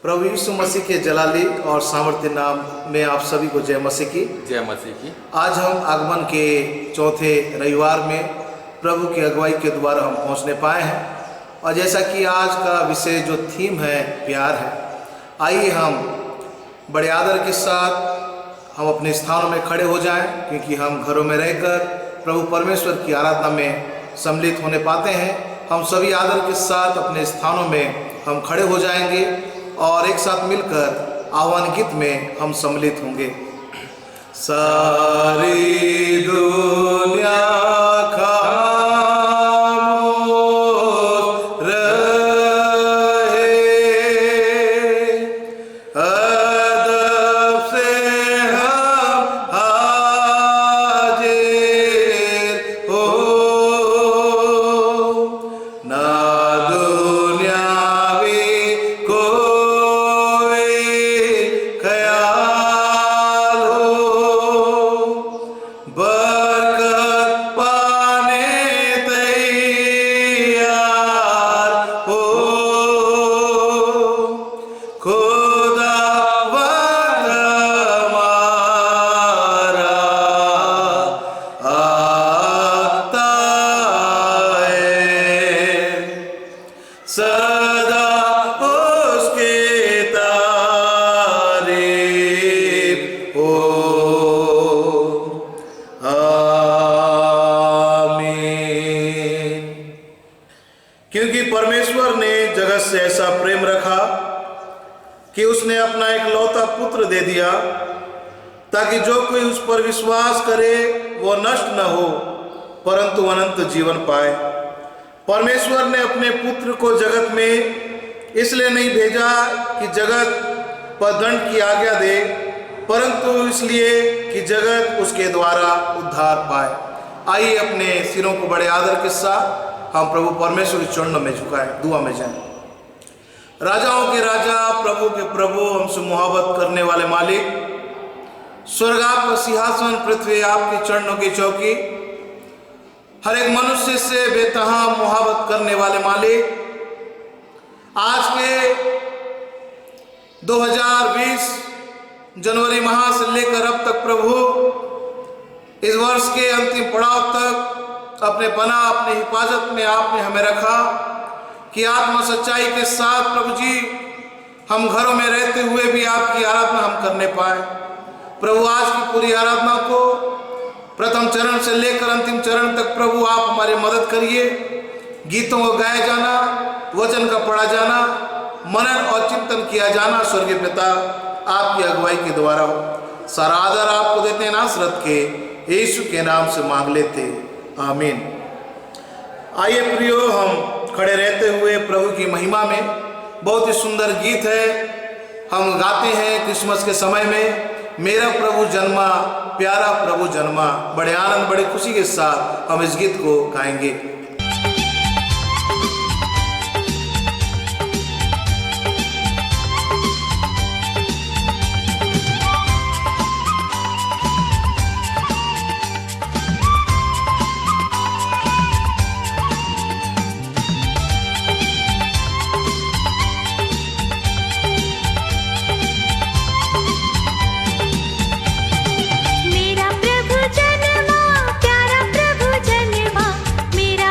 प्रभु यीशु मसीह के जलाली और सामर्थ्य नाम में आप सभी को जय मसीह की। जय मसीह की। आज हम आगमन के चौथे रविवार में प्रभु की अगुवाई के द्वारा हम पहुंचने पाए हैं, और जैसा कि आज का विषय जो थीम है प्यार है, आइए हम बड़े आदर के साथ हम अपने स्थानों में खड़े हो जाएं, क्योंकि हम घरों में रहकर प्रभु परमेश्वर की आराधना में सम्मिलित होने पाते हैं। हम सभी आदर के साथ अपने स्थानों में हम खड़े हो जाएंगे और एक साथ मिलकर आह्वान गीत में हम सम्मिलित होंगे। सारी दुनिया क्योंकि परमेश्वर ने जगत से ऐसा प्रेम रखा कि उसने अपना एक लौता पुत्र दे दिया, ताकि जो कोई उस पर विश्वास करे वो नष्ट न हो परंतु अनंत जीवन पाए। परमेश्वर ने अपने पुत्र को जगत में इसलिए नहीं भेजा कि जगत पर दंड की आज्ञा दे, परंतु इसलिए कि जगत उसके द्वारा उद्धार पाए। आइए अपने सिरों को बड़े आदर के साथ हम प्रभु परमेश्वर के चरणों में झुकाएं, दुआ में जाएं। राजाओं के राजा, प्रभु के प्रभु, हमसे मोहब्बत करने वाले मालिक, स्वर्ग आपका सिंहासन, पृथ्वी आपके चरणों की चौकी, हर एक मनुष्य से बेतहा मोहब्बत करने वाले मालिक, आज के 2020 जनवरी माह से लेकर अब तक प्रभु इस वर्ष के अंतिम पड़ाव तक अपने पनाह, अपने हिफाजत में आपने हमें रखा कि आत्मा सच्चाई के साथ प्रभु जी हम घरों में रहते हुए भी आपकी आराधना हम करने पाए। प्रभु आज की पूरी आराधना को प्रथम चरण से लेकर अंतिम चरण तक प्रभु आप हमारी मदद करिए। गीतों को गाया जाना, वचन का पढ़ा जाना, मनन और चिंतन किया जाना स्वर्गीय पिता आपकी अगुवाई के द्वारा हो। सारा आदर आपको देते हैं नासरत के यीशु के नाम से मांग लेते, आमीन। आइए प्रियो, हम खड़े रहते हुए प्रभु की महिमा में बहुत ही सुंदर गीत है हम गाते हैं क्रिसमस के समय में, मेरा प्रभु जन्मा, प्यारा प्रभु जन्मा। बड़े आनंद, बड़े खुशी के साथ हम इस गीत को गाएंगे। मेरा प्रभु जन्मा, प्यारा प्रभु जन्मा, मेरा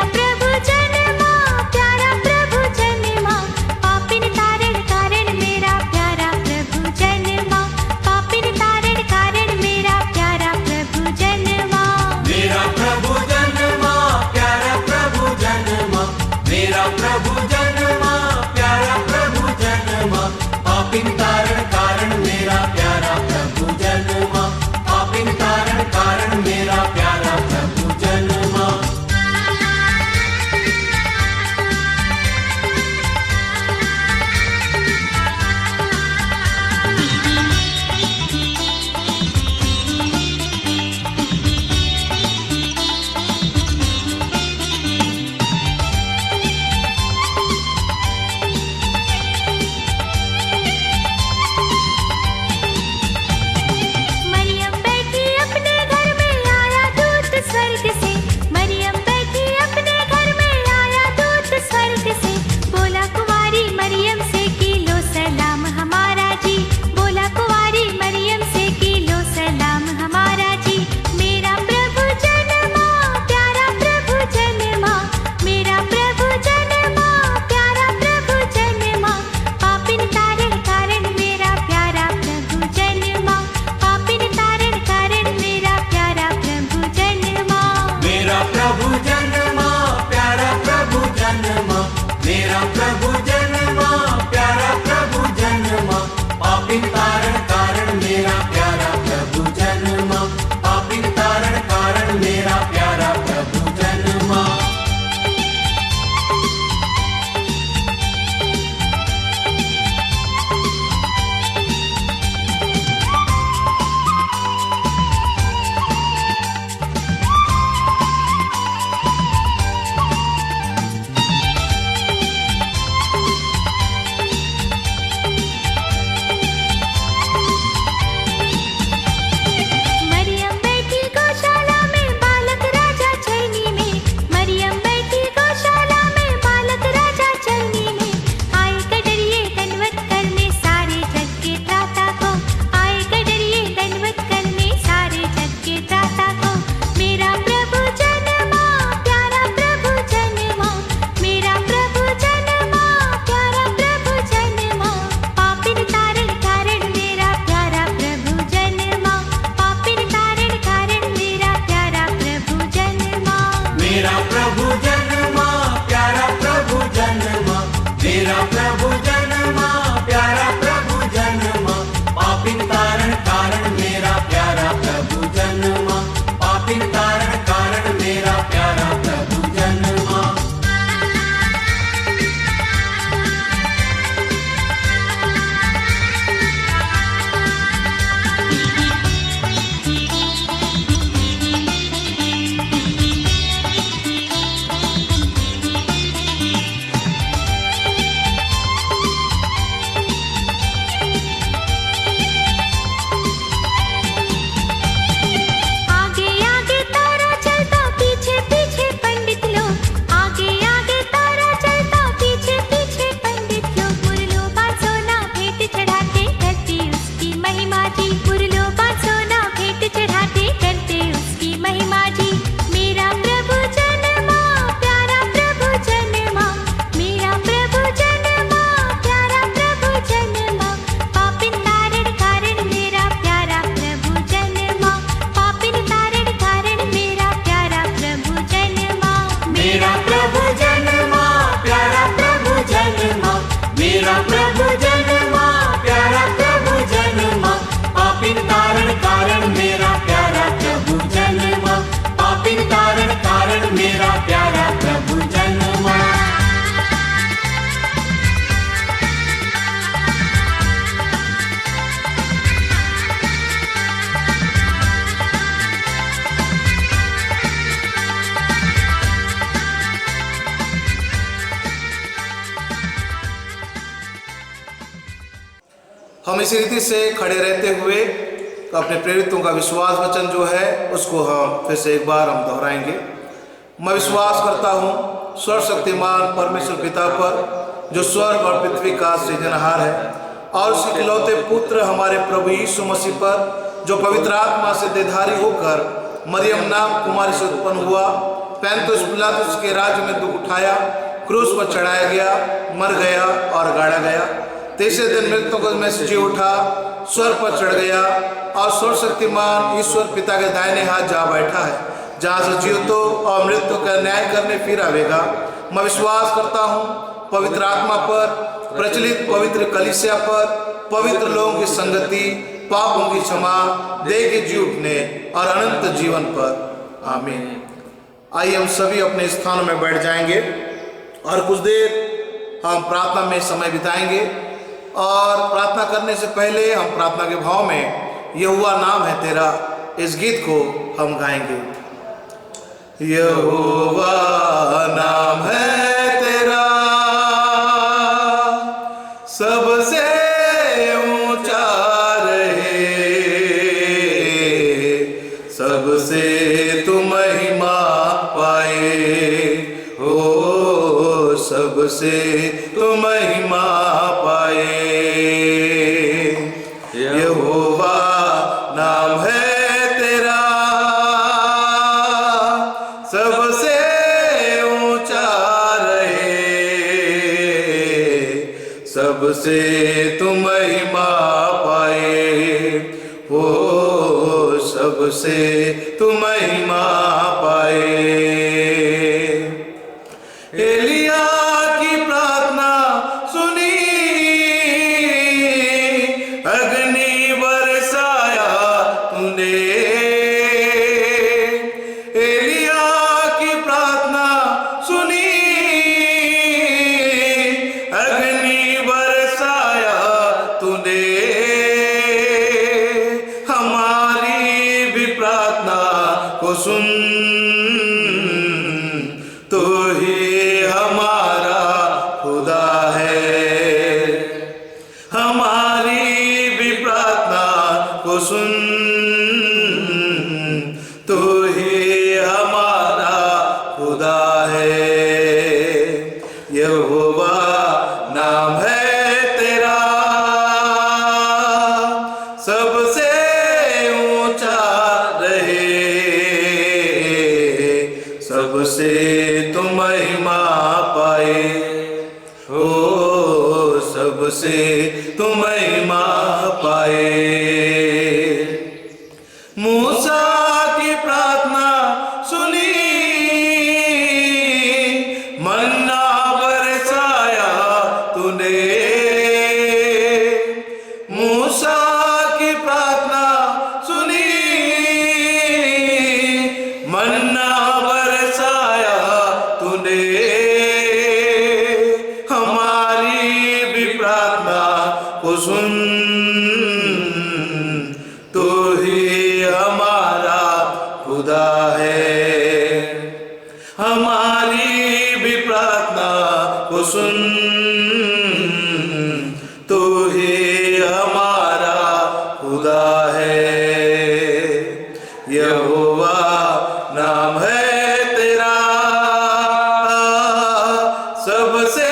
हम इसी रीति से खड़े रहते हुए अपने प्रेरितों का विश्वास वचन जो है उसको हम फिर से एक बार हम दोहराएंगे। मैं विश्वास करता हूँ सर्वशक्तिमान परमेश्वर पिता पर जो स्वर्ग और पृथ्वी का सृजनहार है, और उस इकलौते पुत्र हमारे प्रभु यीशु मसीह पर जो पवित्र आत्मा से देहधारी होकर मरियम नाम कुमारी से उत्पन्न हुआ, पैंतुस पिलातुस के राज्य में दुख उठाया, क्रूस पर चढ़ाया गया, मर गया और गाड़ा गया, तीसरे दिन मृतकों में से जी उठा, स्वर्ग पर चढ़ गया और सर्वशक्तिमान ईश्वर पिता के दाहिने हाथ जा बैठा है, जहाँ से जीवतों और मृतों का न्याय करने फिर आवेगा। मैं विश्वास करता हूँ पवित्र आत्मा पर, प्रचलित पवित्र कलीसिया पर, पवित्र लोगों की संगति, पापों की क्षमा, देह के जी उठने और अनंत जीवन पर। आमीन। आइए हम सभी अपने स्थानों में बैठ जाएंगे और कुछ देर हम प्रार्थना में समय बिताएंगे। और प्रार्थना करने से पहले हम प्रार्थना के भाव में यहोवा नाम है तेरा इस गीत को हम गाएंगे। यहोवा नाम है तेरा सबसे ऊंचा रहे, सबसे तू महिमा पाए, हो सबसे तू महिमा पाए। यहोवा नाम है तेरा सबसे ऊंचा रहे, सबसे तू महिमा पाए, हो सबसे तू महिमा पाए। एलिया की प्रार्थना सुनी, अग्नि बरसाया तूने, एलिया की प्रार्थना सुनी, अग्नि बरसाया तूने, हमारी भी प्रार्थना को सुन, तो ही हमारा खुदा है, हमारी भी प्रार्थना को सुन, तो ही हमारा खुदा है। यहोवा नाम है तेरा सबसे ऊंचा रहे, सबसे तू महिमा पाए, हो सबसे तू महिमा पाए। मूसा की प्रार्थना सुनी, मन्ना बरसाया तूने, मूसा की प्रार्थना सुनी, मन्ना बरसाया तूने, हमारी भी प्रार्थना को सुन, तो ही हमारा खुदा है, हमारी भी प्रार्थना को सुन, तो ही हमारा खुदा है। यहोवा नाम है तेरा सबसे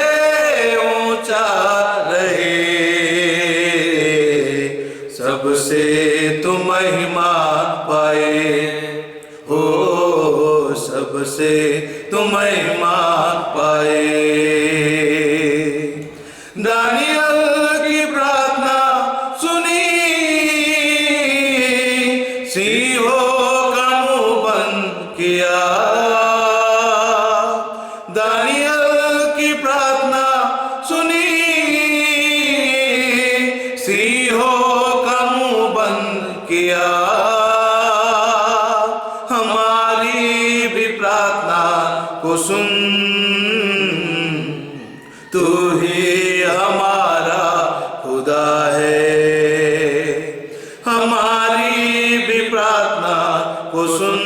ऊंचा रहे, सबसे तू महिमा पाए, हो सबसे तू महिमा पाए। दानियल की प्रार्थना सुनी, सिंहों का मुंह बंद किया, दानियल की प्रार्थना सुनी, सिंहों का मुंह बंद किया, हमारी भी प्रार्थना को सुन, तू ही हमारा खुदा है, हमारी भी प्रार्थना को सुन,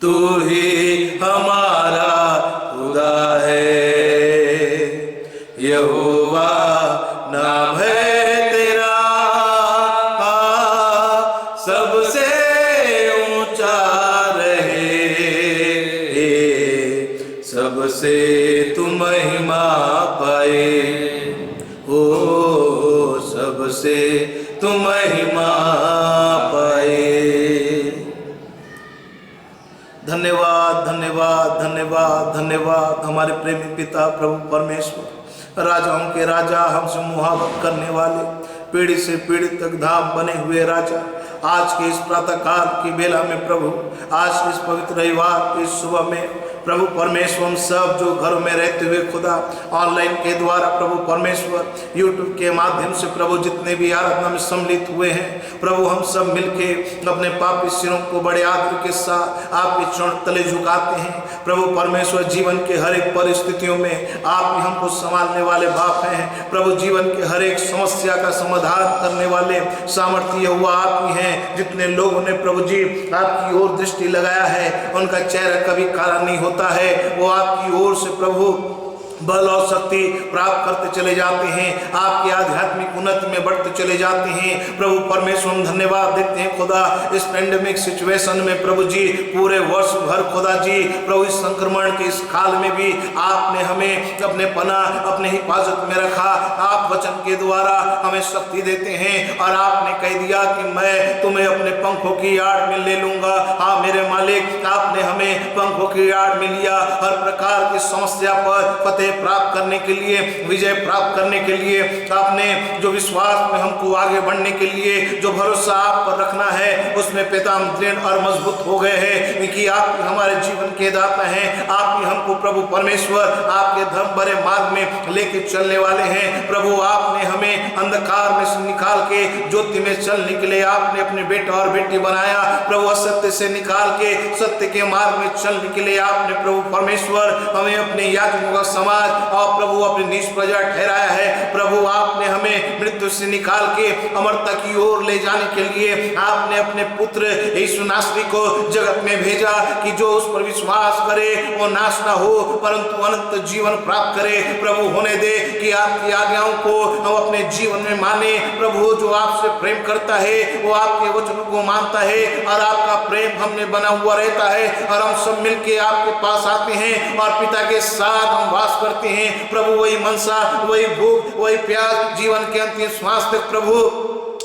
तू ही हमारा खुदा है। यहोवा नाम सबसे ऊंचा रहे, सबसे तू महिमा पाए, ओ सबसे तू महिमा पाए। धन्यवाद धन्यवाद धन्यवाद धन्यवाद हमारे प्रेमी पिता प्रभु परमेश्वर, राजाओं के राजा, हमसे मुहाबत करने वाले, पीढ़ी से पीढ़ी तक धाम बने हुए राजा, आज के इस प्रातःकाल की बेला में प्रभु, आज के इस पवित्र रविवार की सुबह में प्रभु परमेश्वर, हम सब जो घरों में रहते हुए खुदा ऑनलाइन के द्वारा प्रभु परमेश्वर यूट्यूब के माध्यम से प्रभु जितने भी आराधना में सम्मिलित हुए हैं प्रभु, हम सब मिलके अपने पापी सिरों को बड़े आदर के साथ आपके चरण तले झुकाते हैं। प्रभु परमेश्वर, जीवन के हर एक परिस्थितियों में आप ही हमको संभालने वाले बाप हैं प्रभु, जीवन के हर एक समस्या का समाधान करने वाले सामर्थ्य हुआ आप ही हैं। जितने लोगों ने प्रभु जी आपकी ओर दृष्टि लगाया है, उनका चेहरा कभी काला नहीं होता है, वो आपकी ओर से प्रभु बल और शक्ति प्राप्त करते चले जाते हैं, आपकी आध्यात्मिक उन्नति में बढ़ते चले जाते हैं। प्रभु परमेश्वर, हम धन्यवाद देते हैं खुदा, इस पेंडेमिक सिचुएशन में प्रभु जी पूरे वर्ष भर खुदा जी प्रभु इस संक्रमण के इस काल में भी आपने हमें अपने पनाह अपने हिफाजत में रखा। आप वचन के द्वारा हमें शक्ति देते हैं और आपने कह दिया कि मैं तुम्हें अपने पंखों की आड़ में ले लूंगा। हाँ मेरे मालिक, आपने हमें पंखों की आड़ में लिया, हर प्रकार की समस्या पर फतेह प्राप्त करने के लिए, विजय प्राप्त करने के लिए, आपने जो विश्वास में हमको आगे बढ़ने के लिए जो भरोसा आप पर रखना है, उसमें पिता हम दृढ़ और मजबूत हो गए हैं कि आप हमारे जीवन के दाता हैं। आप ही हमको प्रभु परमेश्वर आपके धर्म भरे मार्ग में लेके चलने वाले हैं। प्रभु आपने हमें अंधकार में से निकाल के ज्योति में चलने के लिए आपने अपने बेटा और बेटी बनाया। प्रभु असत्य से निकाल के सत्य के मार्ग में चलने के लिए आपने प्रभु परमेश्वर हमें अपने याजकों का समाज और प्रभु अपनी निज प्रजा ठहराया है। प्रभु आपने हमें मृत्यु से निकाल के अमरता की ओर ले जाने के लिए आपने अपने पुत्र यीशु नासरी को जगत में भेजा कि जो उस पर विश्वास करे वो नाश ना हो परंतु अनंत जीवन प्राप्त करे। प्रभु होने दे कि आपकी आज्ञाओं को हम अपने जीवन में माने। प्रभु जो आपसे प्रेम करता है वो आपके वचनों को मानता है और आपका प्रेम हमने बना हुआ रहता है और हम सब मिलके आपके पास आते हैं और पिता के साथ हम वास करते हैं। प्रभु वही मनसा, वही भूख, वही प्यास जीवन के अंतिम श्वास तक प्रभु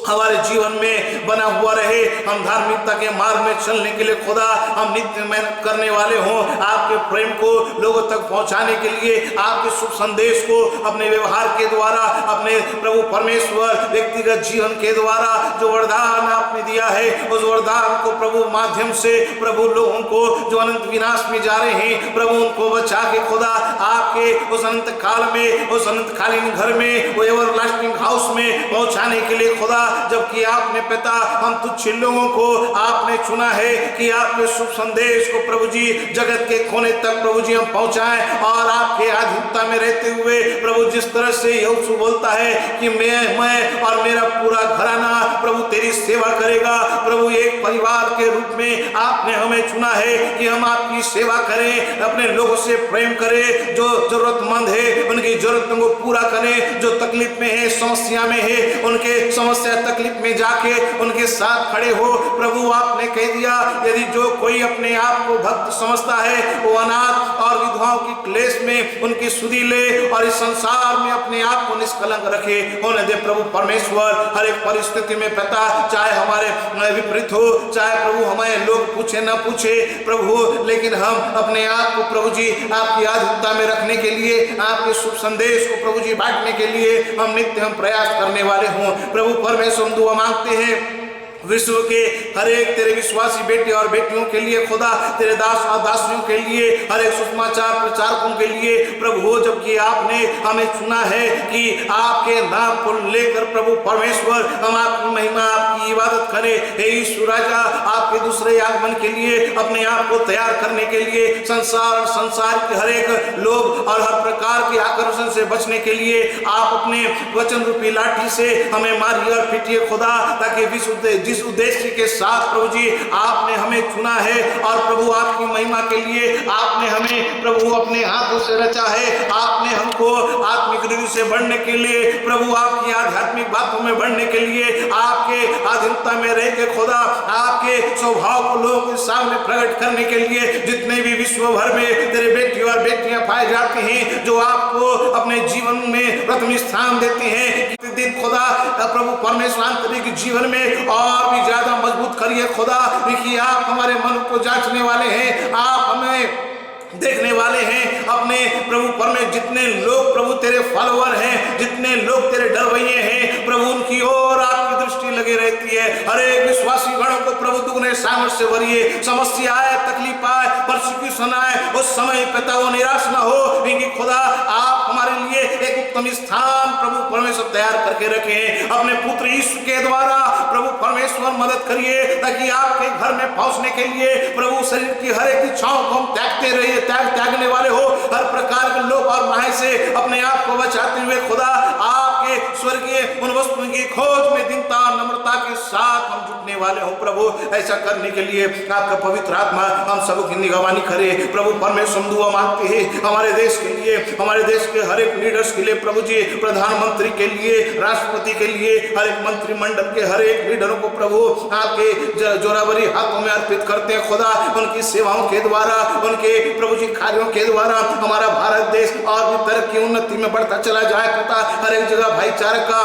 हमारे जीवन में बना हुआ रहे। हम धार्मिकता के मार्ग में चलने के लिए खुदा हम नित्य मेहनत करने वाले हों, आपके प्रेम को लोगों तक पहुंचाने के लिए, आपके शुभ संदेश को अपने व्यवहार के द्वारा, अपने प्रभु परमेश्वर व्यक्तिगत जीवन के द्वारा जो वरदान आपने दिया है उस वरदान को प्रभु माध्यम से प्रभु लोगों को जो अनंत विनाश में जा रहे हैं प्रभु उनको बचा के खुदा आपके उस अनंत काल में, उस अनंतकालीन घर में, वो एवरलास्टिंग हाउस में पहुंचाने के लिए खुदा, जबकि आपने पिता हम तुच्छ लोगों को आपने चुना है कि आपके शुभ संदेश को प्रभु जी जगत के कोने तक प्रभु जी हम पहुंचाएं और आपके अधीनता में रहते हुए प्रभु जिस तरह से यहोशू बोलता है कि मैं और मेरा पूरा घराना प्रभु तेरी सेवा करेगा। प्रभु एक परिवार के रूप में आपने हमें चुना है कि हम आपकी सेवा करें, अपने लोगों से प्रेम करें, जो जरूरतमंद है उनकी जरूरतों को पूरा करें, जो तकलीफ में है, समस्या में है, उनके समस्या तकलीफ में जाके उनके साथ खड़े हो। प्रभु आपने कह दिया यदि जो कोई अपने आप को भक्त समझता है वो अनाथ और विधवाओं की क्लेश में उनकी सुधि ले और इस संसार में अपने आप को निष्कलंक रखे। होने दे प्रभु परमेश्वर हर एक परिस्थिति में पिता, चाहे हमारे विपरीत हो, चाहे प्रभु हमें लोग पूछे न पूछे प्रभु, लेकिन हम अपने आप को प्रभु जी आपकी आधीनता में रखने के लिए, आपके शुभ संदेश को प्रभु जी बांटने के लिए हम नित्य हम प्रयास करने वाले हों। प्रभु परमेश्वर हम दुआ मांगते हैं विश्व के हर एक तेरे विश्वासी बेटे और बेटियों के लिए खुदा, तेरे दास और दासियों के लिए, हर एक सुसमाचार प्रचारकों के लिए प्रभु हो, जबकि आपने हमें चुना है कि आपके नाम को लेकर प्रभु परमेश्वर हम आपकी महिमा, आपकी इबादत करें। हे यीशु राजा, आपके दूसरे आगमन के लिए अपने आप को तैयार करने के लिए, संसार के हर एक लोग और हर प्रकार के आकर्षण से बचने के लिए आप अपने वचन रूपी लाठी से हमें मारिए और पीटिए खुदा, ताकि विश्व जिस उद्देश्य के साथ प्रभु जी आपने हमें चुना है और प्रभु आपकी महिमा के लिए आपने हमें प्रभु अपने हाथों से रचा है, आपने हमको आत्मिक रीति से बढ़ने के लिए, प्रभु आपकी आध्यात्मिक बातों में बढ़ने के लिए, आपके अधीनता में रह के खुदा आपके स्वभाव को लोगों के सामने प्रकट करने के लिए जितने भी विश्व भर में तेरे बेटी और बेटियां पाए जाते हैं जो आपको अपने जीवन में प्रथम स्थान देते हैं, दिन खुदा प्रभु परमेश्वर आंतरिक जीवन में और भी ज्यादा मजबूत करिए खुदा, देखिए आप हमारे मन को जांचने वाले हैं, आप हमें देखने वाले हैं। अपने प्रभु परमेश्वर जितने लोग प्रभु तेरे फॉलोअर हैं, जितने लोग तेरे डरवैये हैं प्रभु, उनकी ओर आपकी दृष्टि लगी रहती है। हर एक विश्वासी गणों को प्रभु दुगने सामर्थ्य से भरिए, समस्या आए, तकलीफ आए, परसिक्यूशन आए, उस समय पिता वो निराश ना हो, क्योंकि खुदा आप हमारे लिए एक उत्तम स्थान प्रभु परमेश्वर तैयार करके रखे हैं। अपने पुत्र यीशु के द्वारा प्रभु परमेश्वर मदद करिए ताकि आपके घर में पहुंचने के लिए प्रभु शरीर की हर एक इच्छाओं को हम त्यागते रहिए, त्यागने वाले हो, हर प्रकार के लोभ और माया से अपने आप को बचाते हुए खुदा आपके स्वर्गीय उन वस्तुओं की खोज में दीनता नम्रता के साथ हम जुटने वाले हो प्रभु। ऐसा करने के लिए आपका पवित्र आत्मा हम सब की निगरानी करे प्रभु परमेश्वर। दुआ मांगते हैं हमारे देश के लिए, हमारे देश के हर एक लीडर्स के लिए प्रभु जी, प्रधानमंत्री के लिए, राष्ट्रपति के लिए, हर एक मंत्रिमंडल के हर एक लीडरों को प्रभु आपके जोरावरी हाथों में अर्पित करते हैं खुदा। उनकी सेवाओं के द्वारा, उनके प्रभु जी कार्यों के द्वारा हमारा भारत देश और भी तरक्की उन्नति में बढ़ता चला जाए पिता। हर एक जगह भाईचारे का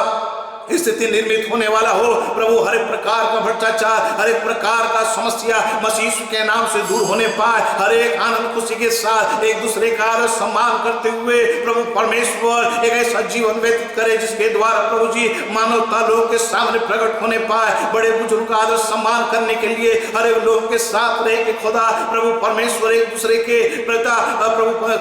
स्थिति निर्मित होने वाला हो प्रभु, हर एक प्रकार का भ्रष्टाचार, हर एक प्रकार का समस्या मसीह के नाम से दूर होने पाए, हर एक आनंद खुशी के साथ एक दूसरे का आदर सम्मान करते हुए प्रभु परमेश्वर एक ऐसा जीवन व्यतीत करे जिसके द्वारा प्रभु जी मानवता लोगों के सामने प्रकट होने पाए। बड़े बुजुर्गों का आदर सम्मान करने के लिए हर एक लोगों के साथ रह के खुदा प्रभु परमेश्वर एक दूसरे के पिता प्रभु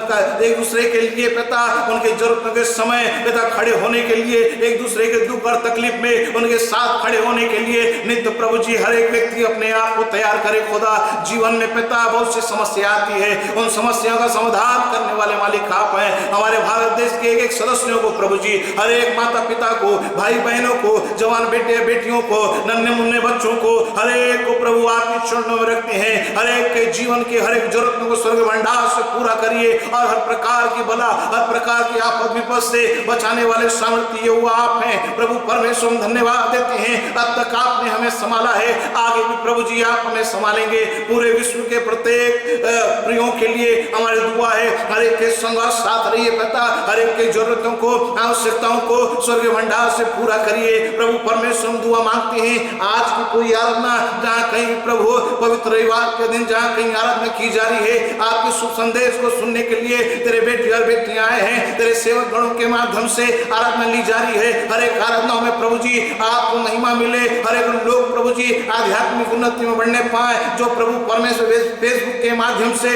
एक दूसरे के लिए पिता उनके जरूरतों के समय पिता खड़े होने के लिए, एक दूसरे के दुख तकलीफ में उनके साथ खड़े होने के लिए नित्य प्रभु जी हर एक व्यक्ति अपने आप को तैयार करे खुदा। जीवन में पिता बहुत सी समस्या आती है, उन समस्याओं का समाधान करने वाले मालिक आप हैं। हमारे भारत देश के एक एक सदस्यों को प्रभु जी, हर एक माता पिता को, भाई बहनों को, जवान बेटे बेटियों को, नन्हे मुन्ने बच्चों को, हर एक को प्रभु आपके चरणों में रखते हैं। हर एक के जीवन के हर एक जरूरतों को स्वर्ग भंडार से पूरा करिए और हर प्रकार की बला, हर प्रकार की आपद विपद से बचाने वाले सामर्थ्य हुआ आप हैं प्रभु परमेश्वर। धन्यवाद देते हैं अब तक आपने हमें संभाला है, आगे भी प्रभु जी आप हमें संभालेंगे। पूरे विश्व के प्रत्येक प्रियों के लिए हमारी दुआ है, हर एक के संग साथ रहिए पिता, हर एक के जरूरतों को आवश्यकताओं को स्वर्ग भंडार से पूरा करिए प्रभु परमेश्वर। दुआ मांगते हैं आज की कोई आराधना जहाँ कहीं प्रभु पवित्र रविवार के दिन जहाँ कहीं आराधना की जा रही है, आपके शुभ संदेश को सुनने के लिए तेरे बेटे और बेटियां आए हैं, तेरे सेवक गणों के माध्यम से आराधना ली जा रही है। हर एक आराधनाओं में प्रभु जी आपको महिमा मिले, हर एक लोग प्रभु जी आध्यात्मिक उन्नति में बढ़ने पाए। जो प्रभु परमेश्वर फेसबुक के माध्यम से,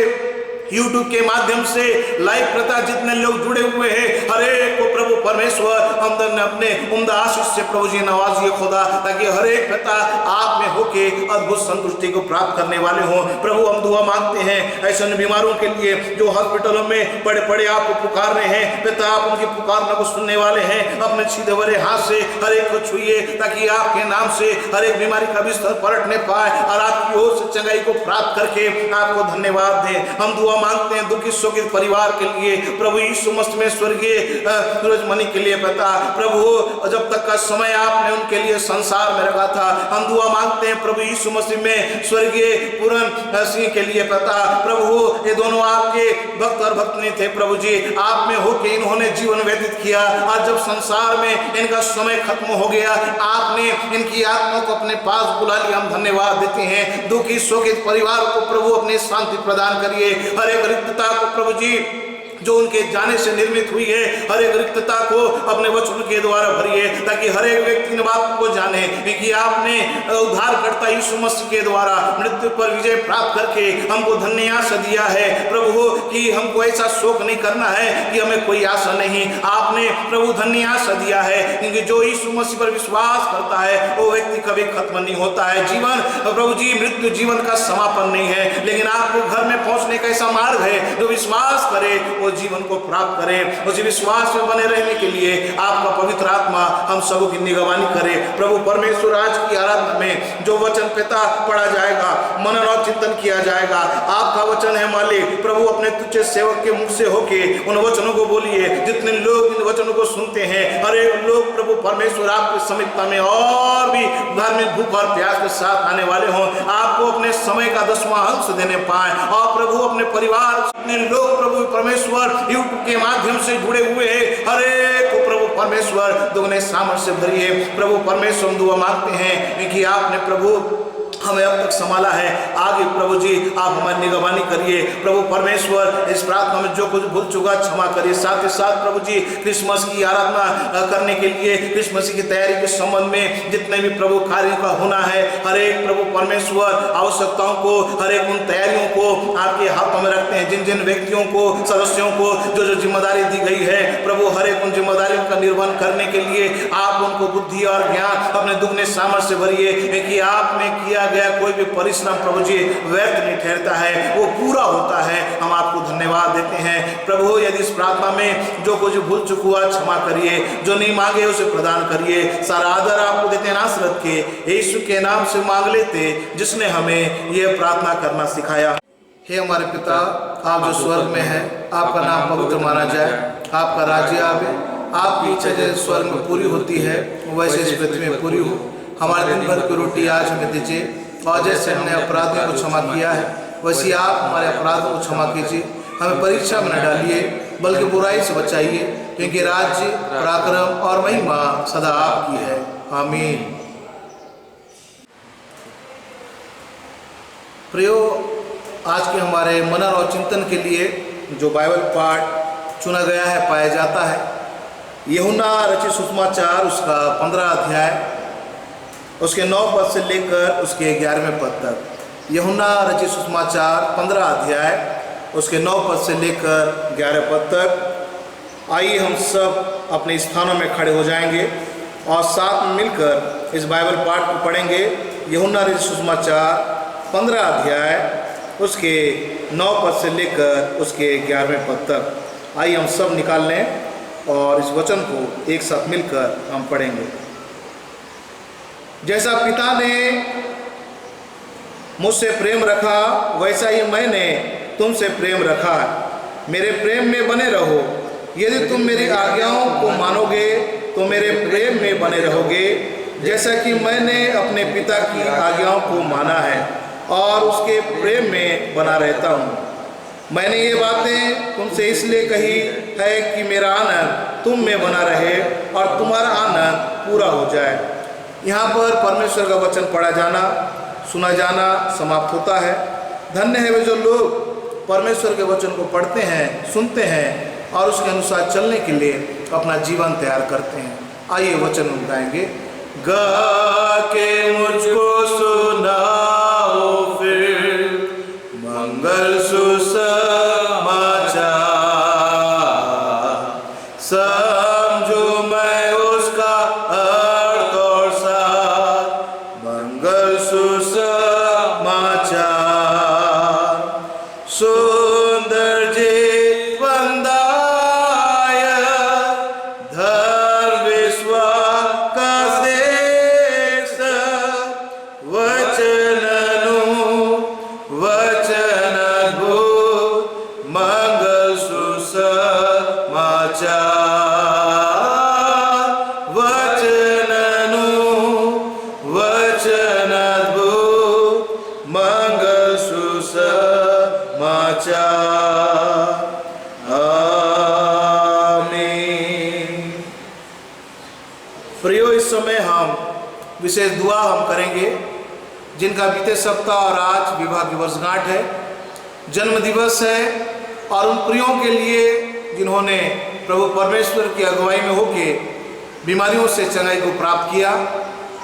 यूट्यूब के माध्यम से लाइव प्रता जितने लोग जुड़े हुए हैं, हर एक को प्रभु परमेश्वर हमदन ने अपने उम्दा आशीष से प्रभु जी नवाजिए खुदा, ताकि हर एक पिता आप में होके अद्भुत संतुष्टि को प्राप्त करने वाले हों प्रभु। हम दुआ मांगते हैं ऐसे बीमारों के लिए जो हॉस्पिटलों में बड़े बड़े आपको पुकार रहे हैं पिता, आप उनकी पुकारना को सुनने वाले हैं। अपने सीधे भरे हाथ से हर एक को छुइए ताकि आपके नाम से हर एक बीमारी का बिस्तर पलटने पाए और आपकी ओर से चंगाई को प्राप्त करके आपको धन्यवाद दें। हम दुआ मांगते हैं दुखी शोकित परिवार के लिए प्रभु यीशु मसीह में स्वर्गीय सूरजमणि के लिए पिता प्रभु, जब तक का समय आपने उनके लिए संसार में रखा था, हम दुआ मांगते हैं प्रभु यीशु मसीह में स्वर्गीय पूरन सिंह के लिए पिता प्रभु। ये दोनों आपके भक्त और भक्तनी थे प्रभु जी, आप में होकर इन्होंने जीवन व्यतीत किया। आज जब संसार में इनका समय खत्म हो गया, आपने इनकी आत्मा को अपने पास बुला लिया। हम धन्यवाद देते हैं। दुखी शोकित परिवार को प्रभु अपनी शांति प्रदान करिए। हर एक रिक्तता को प्रभु जी जो उनके जाने से निर्मित हुई है, हर एक रिक्तता को अपने वचन के द्वारा भरिए ताकि हर एक व्यक्ति ने बात को जाने कि आपने उद्धारकर्ता यीशु मसीह के द्वारा मृत्यु पर विजय प्राप्त करके हमको धन्य आशा दिया है प्रभु, कि हमको ऐसा शोक नहीं करना है कि हमें कोई आशा नहीं। आपने प्रभु धन्य आशा दिया है क्योंकि जो यीशु मसीह पर विश्वास करता है वो व्यक्ति कभी खत्म नहीं होता है। जीवन प्रभु जी मृत्यु जीवन का समापन नहीं है, लेकिन आपको घर में पहुंचने का ऐसा मार्ग है। जो विश्वास करे वो जीवन को प्राप्त करें। उसी विश्वास में बने रहने के लिए आपका पवित्र आत्मा हम सबों की निगरानी करे प्रभु परमेश्वर। आज की आराधना में जो वचन पिता पढ़ा जाएगा, मनन और चिंतन किया जाएगा। आपका वचन है मालिक प्रभु, अपने तुच्छ सेवक के मुख से होके उन वचनों को बोलिए। जितने लोग इन वचनों को सुनते हैं, हर एक लोग प्रभु परमेश्वर आपकी समीपता में और भी धार्मिक भूख और प्यास के साथ आने वाले हों, आपको अपने समय का 10वां अंश देने पाए। और प्रभु अपने परिवार जितने लोग प्रभु परमेश्वर यूट्यूब के माध्यम से जुड़े हुए हैं, हर एक को प्रभु परमेश्वर दुगने सामर्थ्य से भरिए। प्रभु परमेश्वर हम दुआ मांगते हैं क्योंकि आपने प्रभु हमें अब तक संभाला है, आगे प्रभु जी आप हमारी निगरानी करिए। प्रभु परमेश्वर इस प्रार्थना में जो कुछ भूल चुका क्षमा करिए। साथ ही साथ प्रभु जी क्रिसमस की आराधना करने के लिए, क्रिसमस की तैयारी के संबंध में जितने भी प्रभु कार्यों का होना है, हर एक प्रभु परमेश्वर आवश्यकताओं को, हर एक उन तैयारियों को आपके हाथों में रखते हैं। जिन जिन व्यक्तियों को, सदस्यों को जो जो जिम्मेदारी दी गई है प्रभु, हर एक उन जिम्मेदारियों का निर्वहन करने के लिए आप उनको बुद्धि और ज्ञान अपने दुगने सामर्थ्य से भरिए कि आपने किया गया कोई भी परिश्रम प्रभु जी व्यर्थ नहीं ठहरता है, वो पूरा होता है। हम आपको धन्यवाद देते हैं प्रभु। यदि इस प्रार्थना में जो कुछ भूल चुका हुआ क्षमा करिए, जो नहीं मांगे उसे प्रदान करिए। सारा आदर आपको देते हैं नासरत के यीशु के नाम से मांग लेते, जिसने हमें यह प्रार्थना करना सिखाया। हे हमारे पिता, आप जो स्वर्ग में है, आपका नाम पवित्र माना जाए, आपका राज्य आवे, आपकी इच्छा जैसे स्वर्ग में पूरी होती है वैसे इस पृथ्वी में पूरी हो। हमारे दिन भर की रोटी आज हमें दीजिए, और जैसे हमने अपराधियों को क्षमा किया है वैसे आप हमारे अपराधों को क्षमा कीजिए। हमें परीक्षा में न डालिए बल्कि बुराई से बचाइए, क्योंकि राज्य, पराक्रम और महिमा सदा आपकी है। आमीन। प्रियो, आज के हमारे मनन और चिंतन के लिए जो बाइबल पाठ चुना गया है पाया जाता है यूहन्ना रचित सुसमाचार उसका 15 अध्याय उसके 9 पद से लेकर उसके 11वें पद तक। यूहन्ना रचित सुसमाचार 15 अध्याय उसके 9 पद से लेकर 11 पद तक। आइए हम सब अपने स्थानों में खड़े हो जाएंगे और साथ में मिलकर इस बाइबल पाठ को पढ़ेंगे। यूहन्ना रचित सुसमाचार 15 अध्याय उसके 9 पद से लेकर उसके 11वें पद तक। आइए हम सब निकाल लें और इस वचन को एक साथ मिलकर हम पढ़ेंगे। जैसा पिता ने मुझसे प्रेम रखा वैसा ही मैंने तुमसे प्रेम रखा है। मेरे प्रेम में बने रहो। यदि तुम मेरी आज्ञाओं को मानोगे तो मेरे प्रेम में बने रहोगे, जैसा कि मैंने अपने पिता की आज्ञाओं को माना है और उसके प्रेम में बना रहता हूँ। मैंने ये बातें तुमसे इसलिए कही है कि मेरा आनंद तुम में बना रहे और तुम्हारा आनंद पूरा हो जाए। यहाँ पर परमेश्वर का वचन पढ़ा जाना, सुना जाना समाप्त होता है। धन्य है वे जो लोग परमेश्वर के वचन को पढ़ते हैं, सुनते हैं और उसके अनुसार चलने के लिए अपना जीवन तैयार करते हैं। आइए वचन गाएंगे। गा के मुझको सुनाओ फिर मंगल सुसमाचार, समझो मैं उसका अर्थ और सार। मंगल सुसमाचार सुंदर जीवन दायक, धर्म विश्वास का शेष, वचन अद्भुत मंगल सुसमाचार। वचन अद्भुत मंगल सुसमाचार। आमीन। प्रियो, इस समय हम विशेष दुआ हम करेंगे जिनका बीते सप्ताह और आज विवाह की वर्षगांठ है, जन्म दिवस है, और उन प्रियों के लिए जिन्होंने प्रभु परमेश्वर की अगुवाई में होके बीमारियों से चंगाई को प्राप्त किया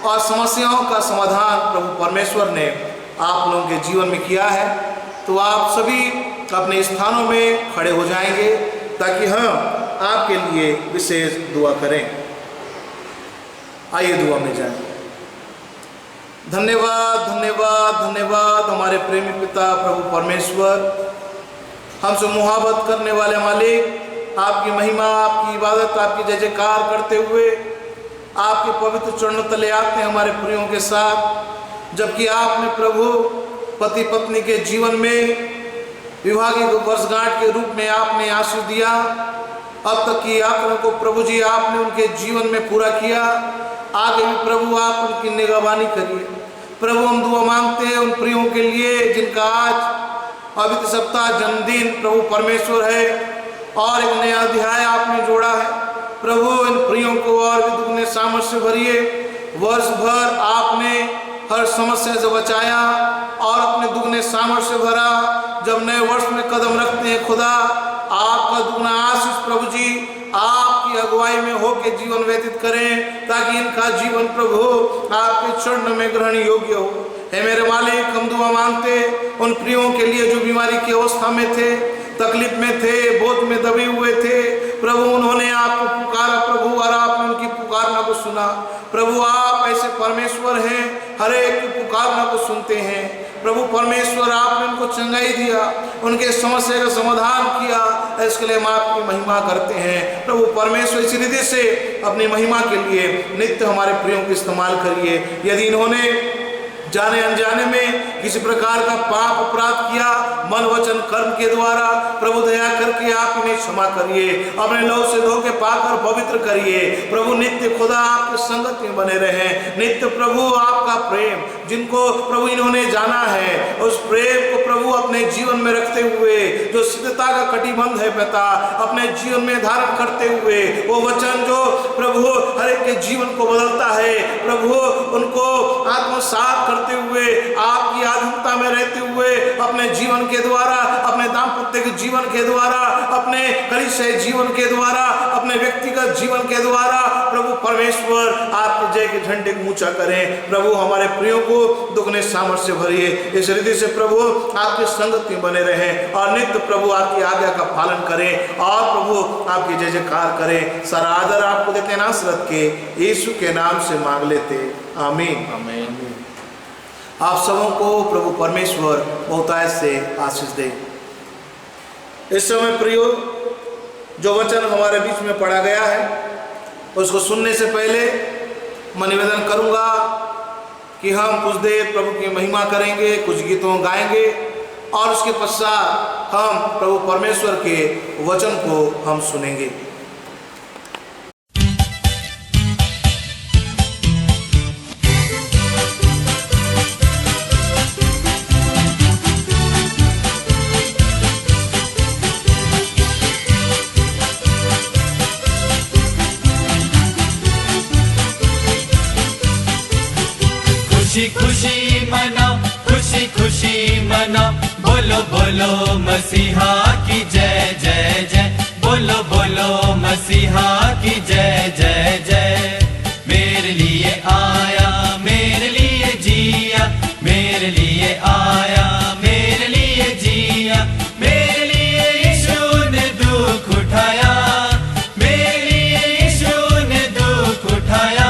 और समस्याओं का समाधान प्रभु परमेश्वर ने आप लोगों के जीवन में किया है। तो आप सभी अपने स्थानों में खड़े हो जाएंगे ताकि हम आपके लिए विशेष दुआ करें। आइए दुआ में जाएं। धन्यवाद धन्यवाद धन्यवाद हमारे प्रेमी पिता प्रभु परमेश्वर, हमसे मुहाबत करने वाले मालिक, आपकी महिमा, आपकी इबादत, आपकी जय जयकार करते हुए आपके पवित्र चरणों तले आते हैं हमारे प्रियों के साथ। जबकि आपने प्रभु पति पत्नी के जीवन में विवाह की वर्षगांठ के रूप में आपने आशीष दिया। अब तक की यात्रा को प्रभु जी आपने उनके जीवन में पूरा किया। आगे भी प्रभु आप उनकी निगरानी करिए। प्रभु हम दुआ मांगते हैं उन प्रियों के लिए जिनका आज पवित्र सप्ताह जन्मदिन प्रभु परमेश्वर है और एक नया अध्याय आपने जोड़ा है। प्रभु इन प्रियों को और भी दुगने सामर्थ्य भरिए। वर्ष भर आपने हर समस्या से बचाया और अपने दुगने सामर्थ्य भरा। जब नए वर्ष में कदम रखते हैं खुदा, आपका दुगना आशीष प्रभु जी आपकी अगुवाई में होकर जीवन व्यतीत करें, ताकि इनका जीवन प्रभु आपके चरण में ग्रहण योग्य हो। हे मेरे मालिक, हम दुआ मांगते उन प्रियों के लिए जो बीमारी की अवस्था में थे, तकलीफ में थे, बोझ में दबे हुए थे। प्रभु उन्होंने आपको पुकारा प्रभु, और आपने उनकी पुकारना को सुना। प्रभु आप ऐसे परमेश्वर हैं, हर एक की पुकारना को सुनते हैं। प्रभु परमेश्वर आपने उनको चंगाई दिया, उनके समस्या का समाधान किया। इसके लिए हम आपकी महिमा करते हैं। प्रभु परमेश्वर इस रीति से अपनी महिमा के लिए नित्य हमारे प्रियों को इस्तेमाल करिए। यदि इन्होंने जाने अनजाने में किसी प्रकार का पाप अपराध किया मन वचन कर्म के द्वारा, प्रभु दया करके आप इन्हें क्षमा करिए, अपने लहू से धो के पाकर पवित्र करिए। प्रभु नित्य खुदा आपके संगत में बने रहे। नित्य प्रभु आपका प्रेम, जिनको प्रभु इन्होंने जाना है, उस प्रेम को प्रभु अपने जीवन में रखते हुए, जो सिद्धता का कटिबंध है पिता, अपने जीवन में धारण करते हुए, वो वचन जो प्रभु हर एक के जीवन को बदलता है, प्रभु उनको आत्मसात करते हुए, आपकी आधुनिकता में रहते हुए, अपने जीवन के द्वारा, अपने दाम्पत्य के जीवन के द्वारा, अपने कलीसिया जीवन के द्वारा, अपने व्यक्तिगत जीवन के द्वारा प्रभु परमेश्वर आपके जय के झंडे को ऊंचा करें। प्रभु हमारे प्रियों को दुगने सामर्थ्य भरिए। इस रीति से प्रभु आपके संगत में बने रहें और नित्य प्रभु आपकी आज्ञा का पालन करें और प्रभु आपकी जय जयकार करें। सारा आदर आपको देते हैं नासरत के यीशु के नाम से मांग लेते, आमीन आमीन। आप सबों को प्रभु परमेश्वर बहुतायत से आशीष दे। इस समय प्रियो, जो वचन हमारे बीच में पढ़ा गया है, उसको सुनने से पहले मैं निवेदन करूंगा कि हम कुछ देर प्रभु की महिमा करेंगे, कुछ गीतों गाएंगे और उसके पश्चात हम प्रभु परमेश्वर के वचन को हम सुनेंगे। खुशी खुशी मनाओ, खुशी खुशी मनाओ, बोलो बोलो मसीहा की जय जय जय, बोलो बोलो मसीहा की जय जय जय। मेरे लिए आया, मेरे लिए जिया, मेरे लिए आया, मेरे लिए जिया, मेरे लिए यीशु ने दुख उठाया, मेरे लिए यीशु ने दुख उठाया,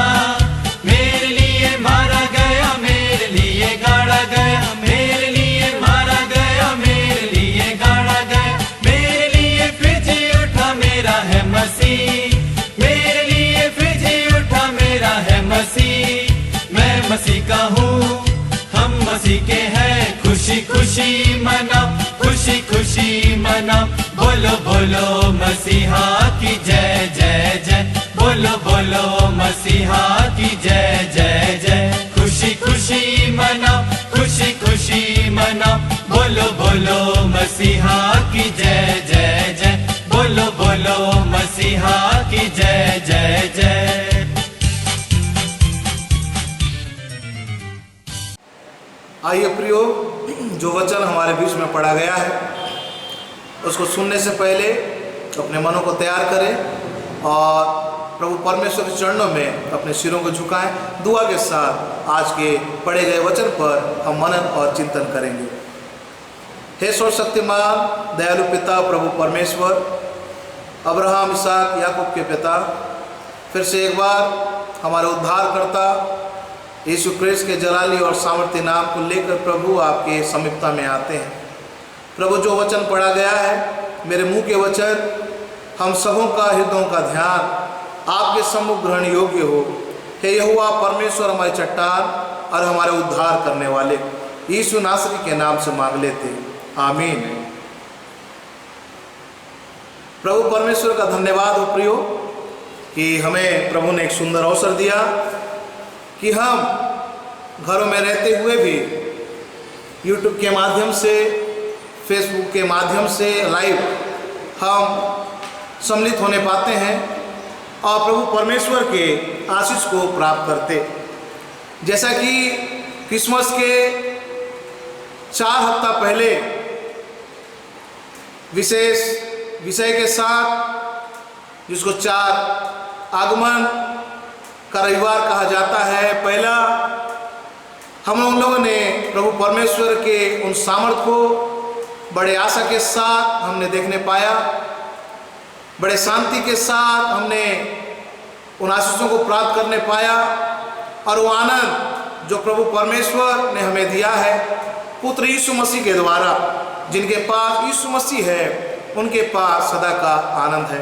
मेरे लिए मारा गया, मेरे लिए गाड़ा गया, मेरे लिए मारा गया, मेरे लिए गाड़ा गया, मेरे लिए फिर जी उठा मेरा है मसीह, मेरे लिए फिर जी उठा मेरा है मसीह। मैं मसीह का हूँ, हम मसीह के हैं। खुशी खुशी मनाओ, खुशी खुशी मनाओ, बोलो बोलो मसीहा की जय जय जय, बोलो बोलो मसीहा की जय जय जय। खुशी खुशी मनाओ, खुशी खुशी मनाओ, बोलो बोलो मसीहा की जय जय जय, बोलो बोलो मसीहा की जय जय जय। आइए प्रियो, जो वचन हमारे बीच में पढ़ा गया है उसको सुनने से पहले अपने मनों को तैयार करें और प्रभु परमेश्वर के चरणों में अपने सिरों को झुकाएं। दुआ के साथ आज के पढ़े गए वचन पर हम मनन और चिंतन करेंगे। हे सर्वशक्तिमान दयालु पिता प्रभु परमेश्वर, अब्राहम इसहाक याकूब के पिता, फिर से एक बार हमारे उद्धारकर्ता यीशु क्रिस्त के जलाली और सामर्थ्य नाम को लेकर प्रभु आपके समीपता में आते हैं। प्रभु जो वचन पढ़ा गया है, मेरे मुंह के वचन, हम सबों का हृदयों का ध्यान आपके सम्मुख ग्रहण योग्य हो। हे यहोवा परमेश्वर हमारी चट्टान, और हमारे उद्धार करने वाले यीशु नासरी के नाम से मांग लेते, आमीन। प्रभु परमेश्वर का धन्यवाद हो प्रियो कि हमें प्रभु ने एक सुंदर अवसर दिया कि हम घरों में रहते हुए भी यूट्यूब के माध्यम से, फेसबुक के माध्यम से लाइव हम सम्मिलित होने पाते हैं और प्रभु परमेश्वर के आशीष को प्राप्त करते। जैसा कि क्रिसमस के 4 हफ्ता पहले विशेष विषय के साथ, जिसको 4 आगमन का रविवार कहा जाता है, पहला हम लोगों ने प्रभु परमेश्वर के उन सामर्थ को बड़े आशा के साथ हमने देखने पाया, बड़े शांति के साथ हमने उन आशीषों को प्राप्त करने पाया और वो आनंद जो प्रभु परमेश्वर ने हमें दिया है पुत्र यीशु मसीह के द्वारा, जिनके पास यीशु मसीह है उनके पास सदा का आनंद है।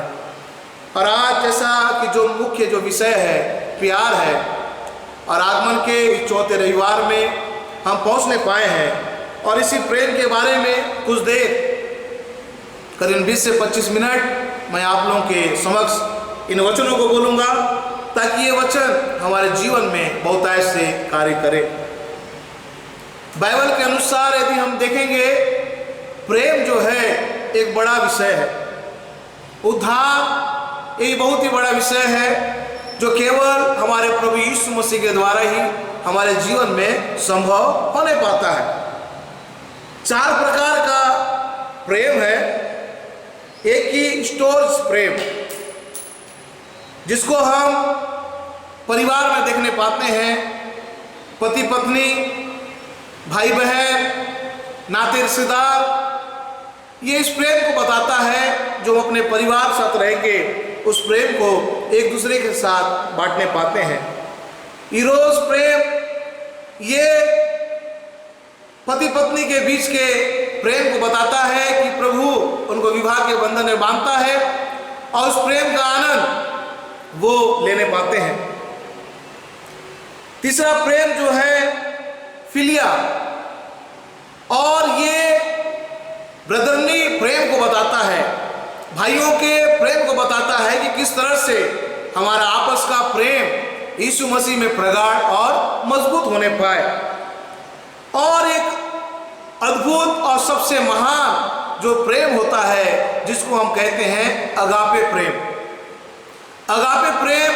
और आज जैसा कि जो मुख्य जो विषय है प्यार है, और आगमन के 4थे रविवार में हम पहुंचने पाए हैं और इसी प्रेम के बारे में कुछ देर करीब 20 से 25 मिनट मैं आप लोगों के समक्ष इन वचनों को बोलूँगा ताकि ये वचन हमारे जीवन में बहुतायत से कार्य करे। बाइबल के अनुसार यदि हम देखेंगे, प्रेम जो है एक बड़ा विषय है। उद्धार एक बहुत ही बड़ा विषय है जो केवल हमारे प्रभु यीशु मसीह के द्वारा ही हमारे जीवन में संभव होने पाता है। 4 प्रकार का प्रेम है। एक ही स्टोर्स प्रेम, जिसको हम परिवार में देखने पाते हैं, पति पत्नी, भाई बहन, नाते रिश्तेदार, ये इस प्रेम को बताता है जो अपने परिवार साथ रह के उस प्रेम को एक दूसरे के साथ बांटने पाते हैं। इरोस प्रेम, ये पति पत्नी के बीच के प्रेम को बताता है कि प्रभु उनको विवाह के बंधन में बांधता है और उस प्रेम का आनंद वो लेने पाते हैं। तीसरा प्रेम जो है फिलिया, और ये ब्रदरली प्रेम को बताता है, भाइयों के प्रेम को बताता है कि किस तरह से हमारा आपस का प्रेम यीशु मसीह में प्रगाढ़ और मजबूत होने पाए। और एक अद्भुत और सबसे महान जो प्रेम होता है जिसको हम कहते हैं अगापे प्रेम। अगापे प्रेम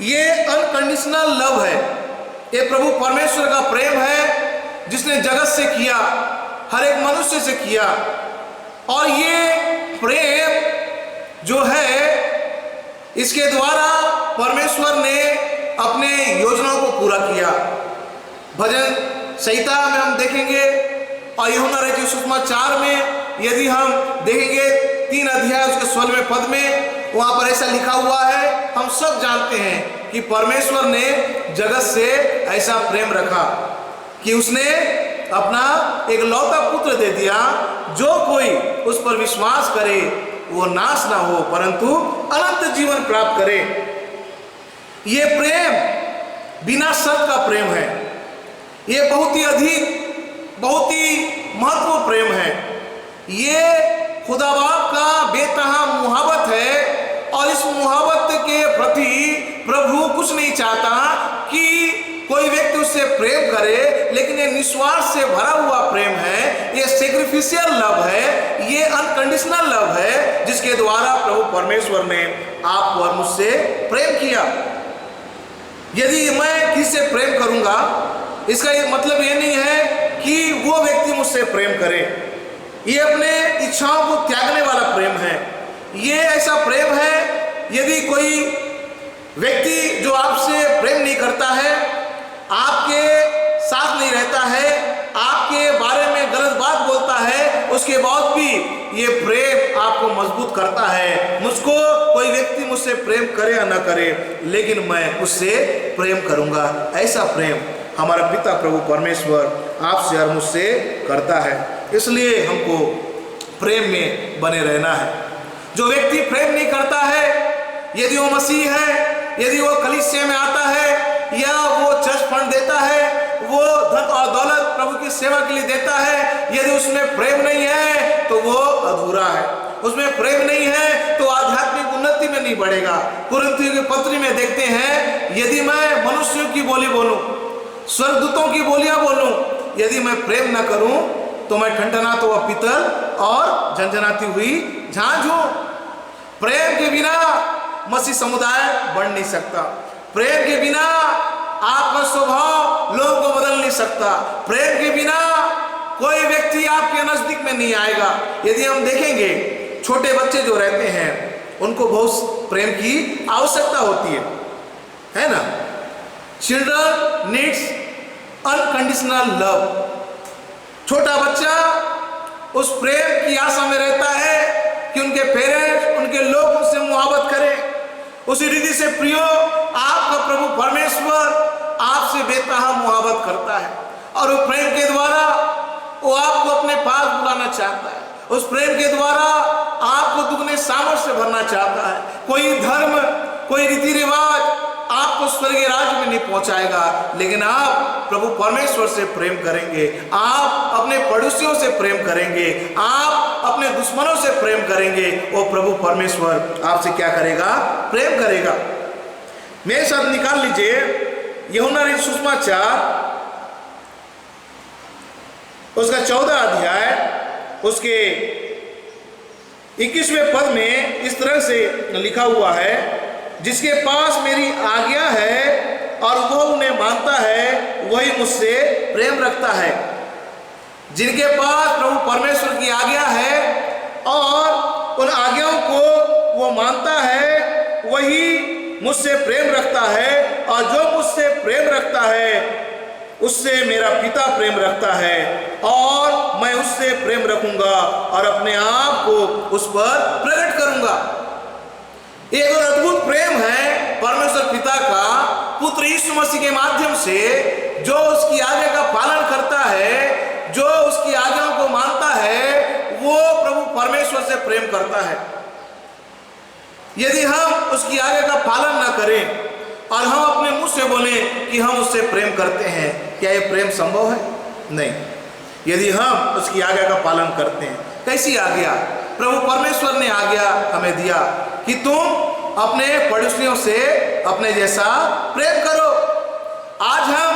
ये अनकंडीशनल लव है। ये प्रभु परमेश्वर का प्रेम है जिसने जगत से किया, हर एक मनुष्य से किया। और ये प्रेम जो है इसके द्वारा परमेश्वर ने अपने योजनाओं को पूरा किया। भजन संहिता में हम देखेंगे और यूहन्ना रचित सुसमाचार में यदि हम देखेंगे 3 अध्याय उसके 16वें पद में, वहां पर ऐसा लिखा हुआ है, हम सब जानते हैं कि परमेश्वर ने जगत से ऐसा प्रेम रखा कि उसने अपना एक लौता पुत्र दे दिया, जो कोई उस पर विश्वास करे वो नाश ना हो परंतु अनंत जीवन प्राप्त करे। ये प्रेम बिना शर्त का प्रेम है। ये बहुत ही अधिक, बहुत ही महत्वपूर्ण प्रेम है। ये खुदा बाप का बेतहा मुहब्बत है और इस मुहब्बत के प्रति प्रभु कुछ नहीं चाहता कि कोई व्यक्ति उससे प्रेम करे, लेकिन ये निस्वार्थ से भरा हुआ प्रेम है। ये सैक्रिफिशियल लव है, ये अनकंडीशनल लव है जिसके द्वारा प्रभु परमेश्वर ने आपको और मुझसे प्रेम किया। यदि मैं किसी से प्रेम करूंगा, इसका ये मतलब ये नहीं है कि वो व्यक्ति मुझसे प्रेम करे। ये अपने इच्छाओं को त्यागने वाला प्रेम है। ये ऐसा प्रेम है, यदि कोई व्यक्ति जो आपसे प्रेम नहीं करता है, आपके साथ नहीं रहता है, आपके बारे में गलत बात बोलता है, उसके बाद भी ये प्रेम आपको मजबूत करता है। मुझको कोई व्यक्ति मुझसे प्रेम करे या न करे, लेकिन मैं उससे प्रेम करूंगा। ऐसा प्रेम हमारा पिता प्रभु परमेश्वर आपसे और मुझसे करता है। इसलिए हमको प्रेम में बने रहना है। जो व्यक्ति प्रेम नहीं करता है, यदि वो मसीह है, यदि वो कलीसिया में आता है, या वो चर्च फंड देता है, वो धन और दौलत प्रभु की सेवा के लिए देता है, यदि उसमें प्रेम नहीं है तो वो अधूरा है। उसमें प्रेम नहीं है तो आध्यात्मिक उन्नति में नहीं बढ़ेगा। कुरिन्थियों की पत्री में देखते हैं, यदि मैं मनुष्यों की बोली बोलूं, स्वर्गदूतों की बोलियां बोलूं, यदि मैं प्रेम न करूं तो मैं ठनठनाता हुआ पीतल और झनझनाती हुई झांझ हूं। प्रेम के बिना मसीह समुदाय बढ़ नहीं सकता। प्रेम के बिना आपका स्वभाव लोगों को बदल नहीं सकता। प्रेम के बिना कोई व्यक्ति आपके नजदीक में नहीं आएगा। यदि हम देखेंगे, छोटे बच्चे जो रहते हैं उनको बहुत प्रेम की आवश्यकता होती है ना। Children needs unconditional love. छोटा बच्चा उस प्रेम की आशा में रहता है कि उनके पेरेंट्स, उनके लोग उनसे मोहब्बत करें। उसी रीति से प्रियो, आपका प्रभु परमेश्वर आपसे बेतहा मोहब्बत करता है और वो प्रेम के द्वारा वो आपको अपने पास बुलाना चाहता है। उस प्रेम के द्वारा आपको दुगने सामर्थ्य से भरना चाहता है। कोई धर्म, कोई रीति रिवाज आपको स्वर्गीय राज्य में नहीं पहुंचाएगा, लेकिन आप प्रभु परमेश्वर से प्रेम करेंगे, आप अपने पड़ोसियों से प्रेम करेंगे, आप अपने दुश्मनों से प्रेम करेंगे, वो प्रभु परमेश्वर आपसे क्या करेगा? प्रेम करेगा। मेरे साथ निकाल लीजिए यूहन्ना रचित सुसमाचार उसका 14 अध्याय उसके 21वें पद में इस तरह से लिखा हुआ है, जिसके पास मेरी आज्ञा है और वो उन्हें मानता है, वही मुझसे प्रेम रखता है। जिनके पास प्रभु परमेश्वर की आज्ञा है और उन आज्ञाओं को वो मानता है, वही मुझसे प्रेम रखता है, और जो मुझसे प्रेम रखता है उससे मेरा पिता प्रेम रखता है, और मैं उससे प्रेम रखूंगा और अपने आप को उस पर प्रकट करूंगा। एक और अद्भुत प्रेम है परमेश्वर पिता का पुत्र यीशु मसीह के माध्यम से, जो उसकी आज्ञा का पालन करता है, जो उसकी आज्ञाओं को मानता है, वो प्रभु परमेश्वर से प्रेम करता है। यदि हम उसकी आज्ञा का पालन न करें और हम अपने मुंह से बोलें कि हम उससे प्रेम करते हैं, क्या ये प्रेम संभव है? नहीं। यदि हम उसकी आज्ञा का पालन करते हैं, कैसी आज्ञा? प्रभु परमेश्वर ने आज्ञा हमें दिया कि तुम अपने पड़ोसियों से अपने जैसा प्रेम करो। आज हम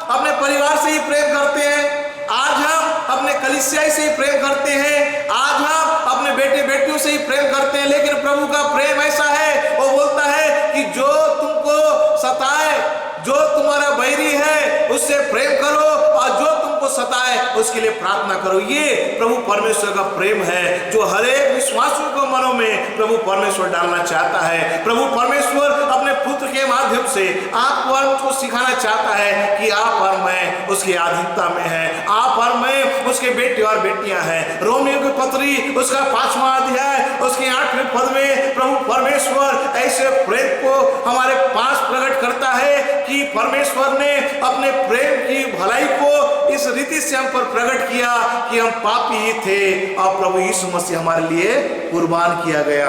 अपने परिवार से ही प्रेम करते हैं, आज हम अपने कलीसिया से ही प्रेम करते हैं, आज हम अपने बेटे बेटियों से ही प्रेम करते हैं, लेकिन प्रभु का प्रेम ऐसा है, वो बोलता है कि जो तुमको सताए, जो तुम्हारा बैरी है, उससे प्रेम करो, और जो तुमको सताए उसके लिए प्रार्थना करो। ये प्रभु परमेश्वर का प्रेम है जो हर एक विश्वासियों को मनों में प्रभु परमेश्वर डालना चाहता है। प्रभु परमेश्वर अपने पुत्र के माध्यम से आपको और मुझको सिखाना चाहता है कि आप और मैं उसकी अधीनता में हैं, आप और मैं उसके बेटे और बेटियां हैं। रोमियो की पत्री उसका 5वां अध्याय उसके 8वें पद में प्रभु परमेश्वर ऐसे प्रेम को हमारे पास प्रकट करता है कि परमेश्वर ने अपने प्रेम की भलाई को इस रीति से हम पर प्रकट किया कि हम पापी ही थे और प्रभु यीशु मसीह हमारे लिए कुर्बान किया गया।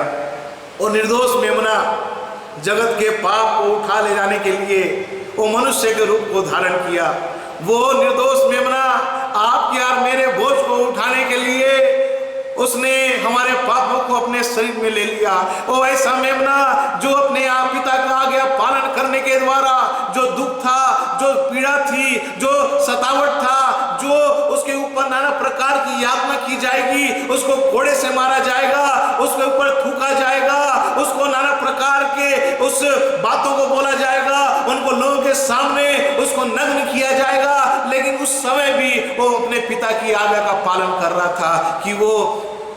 और निर्दोष मेमना जगत के पाप को उठा ले जाने के लिए वो मनुष्य के रूप को धारण किया। वो निर्दोष मेमना आपके और मेरे बोझ को उठाने के लिए उसने हमारे पापों को अपने शरीर में ले लिया। वो ऐसा मेमना जो अपने आप पिता का आज्ञा पालन करने के द्वारा जो दुख था, जो पीड़ा थी, जो सतावट था, जो उसके ऊपर नाना प्रकार की यातना की जाएगी, उसको घोड़े से मारा जाएगा, उसके ऊपर थूका जाएगा, उसको नाना प्रकार के उस बातों को बोला जाएगा, उनको लोगों के सामने उसको नग्न किया जाएगा, लेकिन उस समय भी वो अपने पिता की आज्ञा का पालन कर रहा था कि वो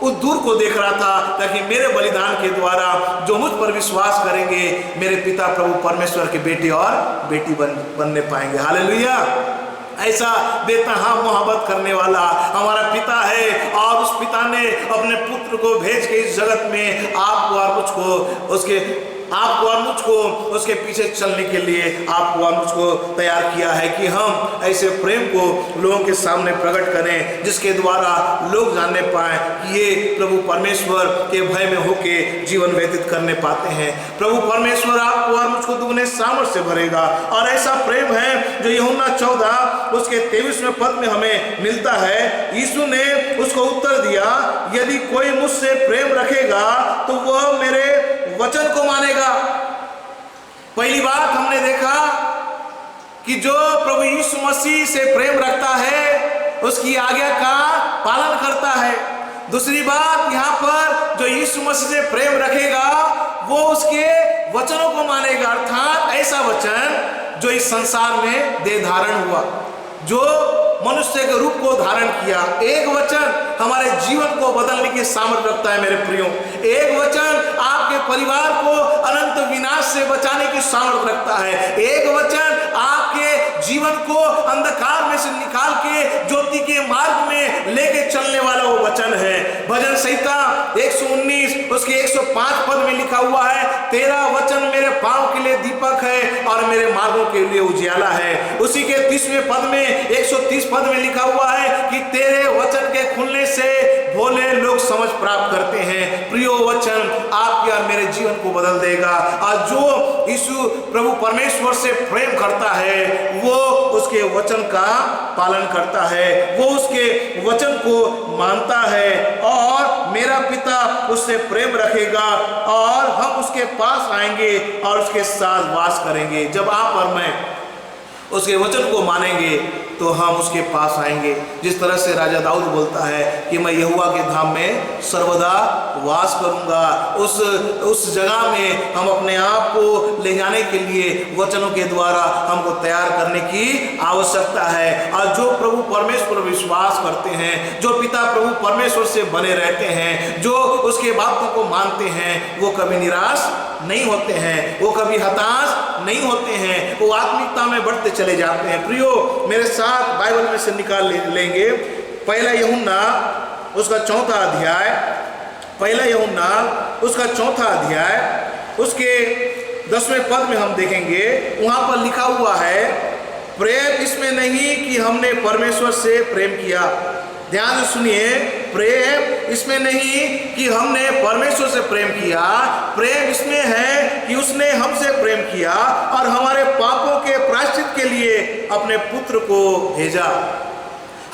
उस दूर को देख रहा था, ताकि मेरे बलिदान के द्वारा जो मुझ पर विश्वास करेंगे मेरे पिता प्रभु परमेश्वर के बेटे और बेटी बनने पाएंगे। हालेलुया। ऐसा बेतहा मोहब्बत करने वाला हमारा पिता है, और उस पिता ने अपने पुत्र को भेज के इस जगत में आपको और मुझको उसके आपको और मुझको उसके पीछे चलने के लिए आपको और मुझको तैयार किया है कि हम ऐसे प्रेम को लोगों के सामने प्रकट करें जिसके द्वारा लोग जानने पाए कि ये प्रभु परमेश्वर के भय में होके जीवन व्यतीत करने पाते हैं। प्रभु परमेश्वर आपको और मुझको दुगने सामर्थ्य से भरेगा। और ऐसा प्रेम है जो यूहन्ना 14 उसके 23वें पद में हमें मिलता है। यीशु ने उसको उत्तर दिया, यदि कोई मुझसे प्रेम रखेगा तो वह मेरे वचन को मानेगा। पहली बात हमने देखा कि जो प्रभु यीशु मसीह से प्रेम रखता है उसकी आज्ञा का पालन करता है। दूसरी बात यहाँ पर जो यीशु मसीह से प्रेम रखेगा वो उसके वचनों को मानेगा, अर्थात ऐसा वचन जो इस संसार में देह धारण हुआ, जो मनुष्य के रूप को धारण किया। एक वचन हमारे जीवन को बदलने की सामर्थ्य रखता है मेरे प्रियो। एक वचन आपके परिवार को अनंत विनाश से बचाने की सामर्थ्य रखता है। एक वचन आपके जीवन को अंधकार में से निकाल के ज्योति के मार्ग में लेके चलने वाला वो वचन है। भजन संहिता 119 उसके 105 पद में लिखा हुआ है, तेरा वचन मेरे पांव के लिए दीपक है और मेरे मार्गों के लिए उजियाला है। उसी के 30वें पद में 130 पद में लिखा हुआ है कि तेरे वचन के खुलने से भोले लोग समझ प्राप्त करते हैं। प्रियो वचन आपके और मेरे जीवन को बदल देगा। और जो यीशु प्रभु परमेश्वर से प्रेम करता है वो उसके वचन का पालन करता है, वो उसके वचन को मानता है और मेरा पिता उससे प्रेम रखेगा और हम उसके पास आएंगे और उसके साथ वास करेंगे। जब आप और मैं उसके वचन को मानेंगे तो हम उसके पास आएंगे। जिस तरह से राजा दाऊद बोलता है कि मैं यहोवा के धाम में सर्वदा वास करूंगा, उस जगह में हम अपने आप को ले जाने के लिए वचनों के द्वारा हमको तैयार करने की आवश्यकता है। और जो प्रभु परमेश्वर विश्वास करते हैं, जो पिता प्रभु परमेश्वर से बने रहते हैं, जो उसके बातों को मानते हैं, वो कभी निराश नहीं होते हैं, वो कभी हताश नहीं होते हैं, वो आत्मिकता में बढ़ते चले जाते हैं। प्रियो मेरे साथ बाइबल में से निकाल लेंगे पहला यूहन्ना उसका 4था अध्याय, पहला यूहन्ना उसका 4था अध्याय उसके 10वें पद में हम देखेंगे। वहां पर लिखा हुआ है, प्रेम इसमें नहीं कि हमने परमेश्वर से प्रेम किया। ध्यान से सुनिए, प्रेम इसमें नहीं कि हमने परमेश्वर से प्रेम किया, प्रेम इसमें है कि उसने हमसे प्रेम किया और हमारे पापों के प्रायश्चित के लिए अपने पुत्र को भेजा।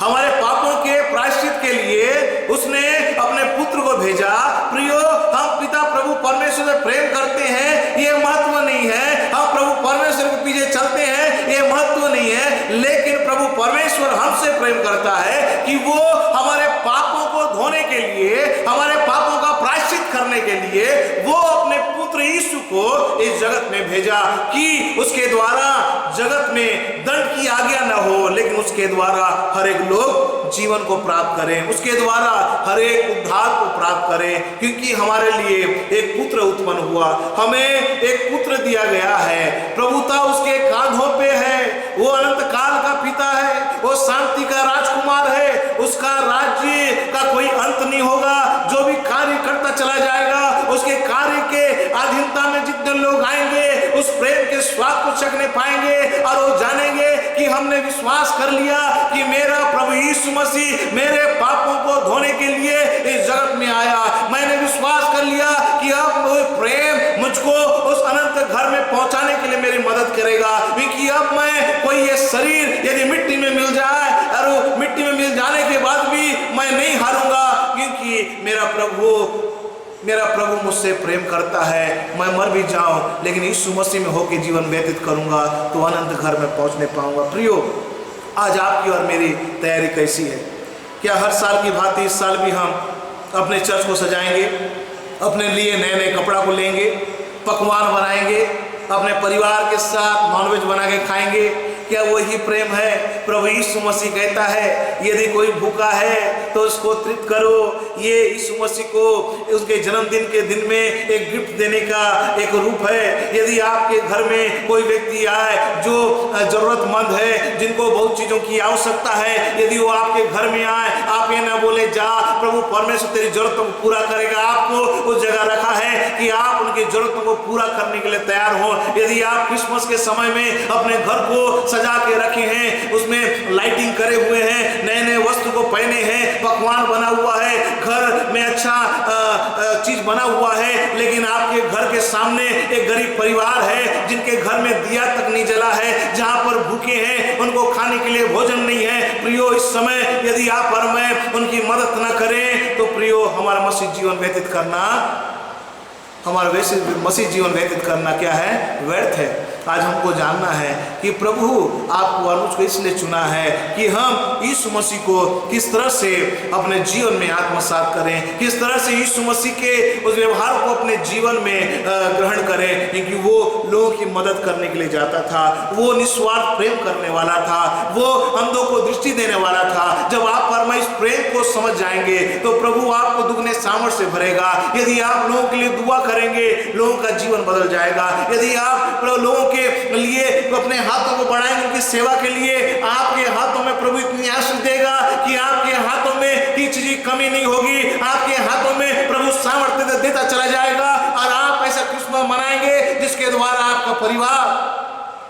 हमारे पापों के प्रायश्चित के लिए उसने अपने पुत्र को भेजा। प्रियो हम पिता प्रभु परमेश्वर से प्रेम करते हैं ये महत्व नहीं है, हम प्रभु परमेश्वर के पीछे चलते हैं ये महत्व नहीं है, लेकिन प्रभु परमेश्वर हमसे प्रेम करता है कि वो हमारे पापों को धोने के लिए, हमारे पापों का प्रायश्चित करने के लिए वो अपने पुत्र यीशु को इस जगत में भेजा कि उसके द्वारा जगत में दंड की आज्ञा न हो, लेकिन उसके द्वारा हर एक लोग जीवन को प्राप्त करें, उसके द्वारा हर एक उद्धार को प्राप्त करें। क्योंकि हमारे लिए एक पुत्र उत्पन्न हुआ, हमें एक पुत्र दिया गया है, प्रभुता उसके कांधों पे है, वो अनंत काल का पिता है, वो शांति का राजकुमार है, उसका राज्य का कोई अंत नहीं होगा। जो भी कार्य करता चला जाएगा उसके कार्य के अधीनता में जितने लोग आएंगे उस प्रेम के स्वाद को चखने पाएंगे और वो जानेंगे कि हमने विश्वास कर लिया कि मेरा प्रभु यीशु मसीह मेरे पापों को धोने के लिए इस जगत में आया। मैंने विश्वास कर लिया कि अब वो प्रेम मुझको उस अनंत घर में पहुंचाने के लिए मेरी मदद करेगा। क्योंकि अब मैं कोई ये शरीर यदि मिट्टी में मिल जाए और मिट्टी में मिल जाने के बाद भी मैं नहीं हारूंगा, क्योंकि मेरा प्रभु मुझसे प्रेम करता है। मैं मर भी जाऊं लेकिन यीशु मसीह में होकर जीवन व्यतीत करूंगा तो अनंत घर में पहुंचने पाऊंगा। प्रियो आज आपकी और मेरी तैयारी कैसी है? क्या हर साल की भांति इस साल भी हम अपने चर्च को सजाएंगे, अपने लिए नए नए कपड़ा को लेंगे, पकवान बनाएंगे, अपने परिवार के साथ नॉनवेज बना के खाएंगे? क्या वही प्रेम है? प्रभु यीशु मसीह कहता है यदि कोई भूखा है तो उसको तृप्त करो, ये यीशु मसीह को उसके जन्मदिन के दिन में एक गिफ्ट देने का एक रूप है। यदि आपके घर में कोई व्यक्ति आए जो जरूरतमंद है, जिनको बहुत चीजों की आवश्यकता है, यदि वो आपके घर में आए, आप ये ना बोले जा प्रभु परमेश्वर तेरी जरूरतों को पूरा करेगा। आपको उस जगह रखा है कि आप उनकी जरूरतों को पूरा करने के लिए तैयार हो। यदि आप क्रिसमस के समय में अपने घर को सजा के रखे हैं, उसमें लाइटिंग करे हुए हैं, नए नए वस्त्र को पहने हैं, पकवान बना हुआ है, घर में अच्छा चीज बना हुआ है, लेकिन आपके घर के सामने एक गरीब परिवार है जिनके घर में दिया तक नहीं जला है, जहां पर भूखे हैं, उनको खाने के लिए भोजन नहीं है, प्रियो इस समय यदि आप और मैं उनकी मदद न करें तो प्रियो हमारा मसीह जीवन व्यतीत करना क्या है? व्यर्थ है। आज हमको जानना है कि प्रभु आपको और मुझको इसलिए चुना है कि हम यीशु मसीह को किस तरह से अपने जीवन में आत्मसात करें, किस तरह से यीशु मसीह के उस व्यवहार को अपने जीवन में ग्रहण करें, क्योंकि वो लोगों की मदद करने के लिए जाता था, वो निस्वार्थ प्रेम करने वाला था, वो अंधों को दृष्टि देने वाला था। जब आप और मैं इस प्रेम को समझ जाएंगे तो प्रभु आपको दुगने सामर्थ्य से भरेगा। यदि आप लोगों के लिए दुआ करेंगे, लोगों का जीवन बदल जाएगा। यदि आप लोगों के लिए अपने हाथों को बढ़ाएंगे, उनकी सेवा के लिए, आपके हाथों में प्रभु इतनी आशीष देगा कि आपके हाथों में किसी चीज कमी नहीं होगी। आपके हाथों में प्रभु सामर्थ्य देता चला जाएगा और आप ऐसा क्रिसमस मनाएंगे जिसके द्वारा आपका परिवार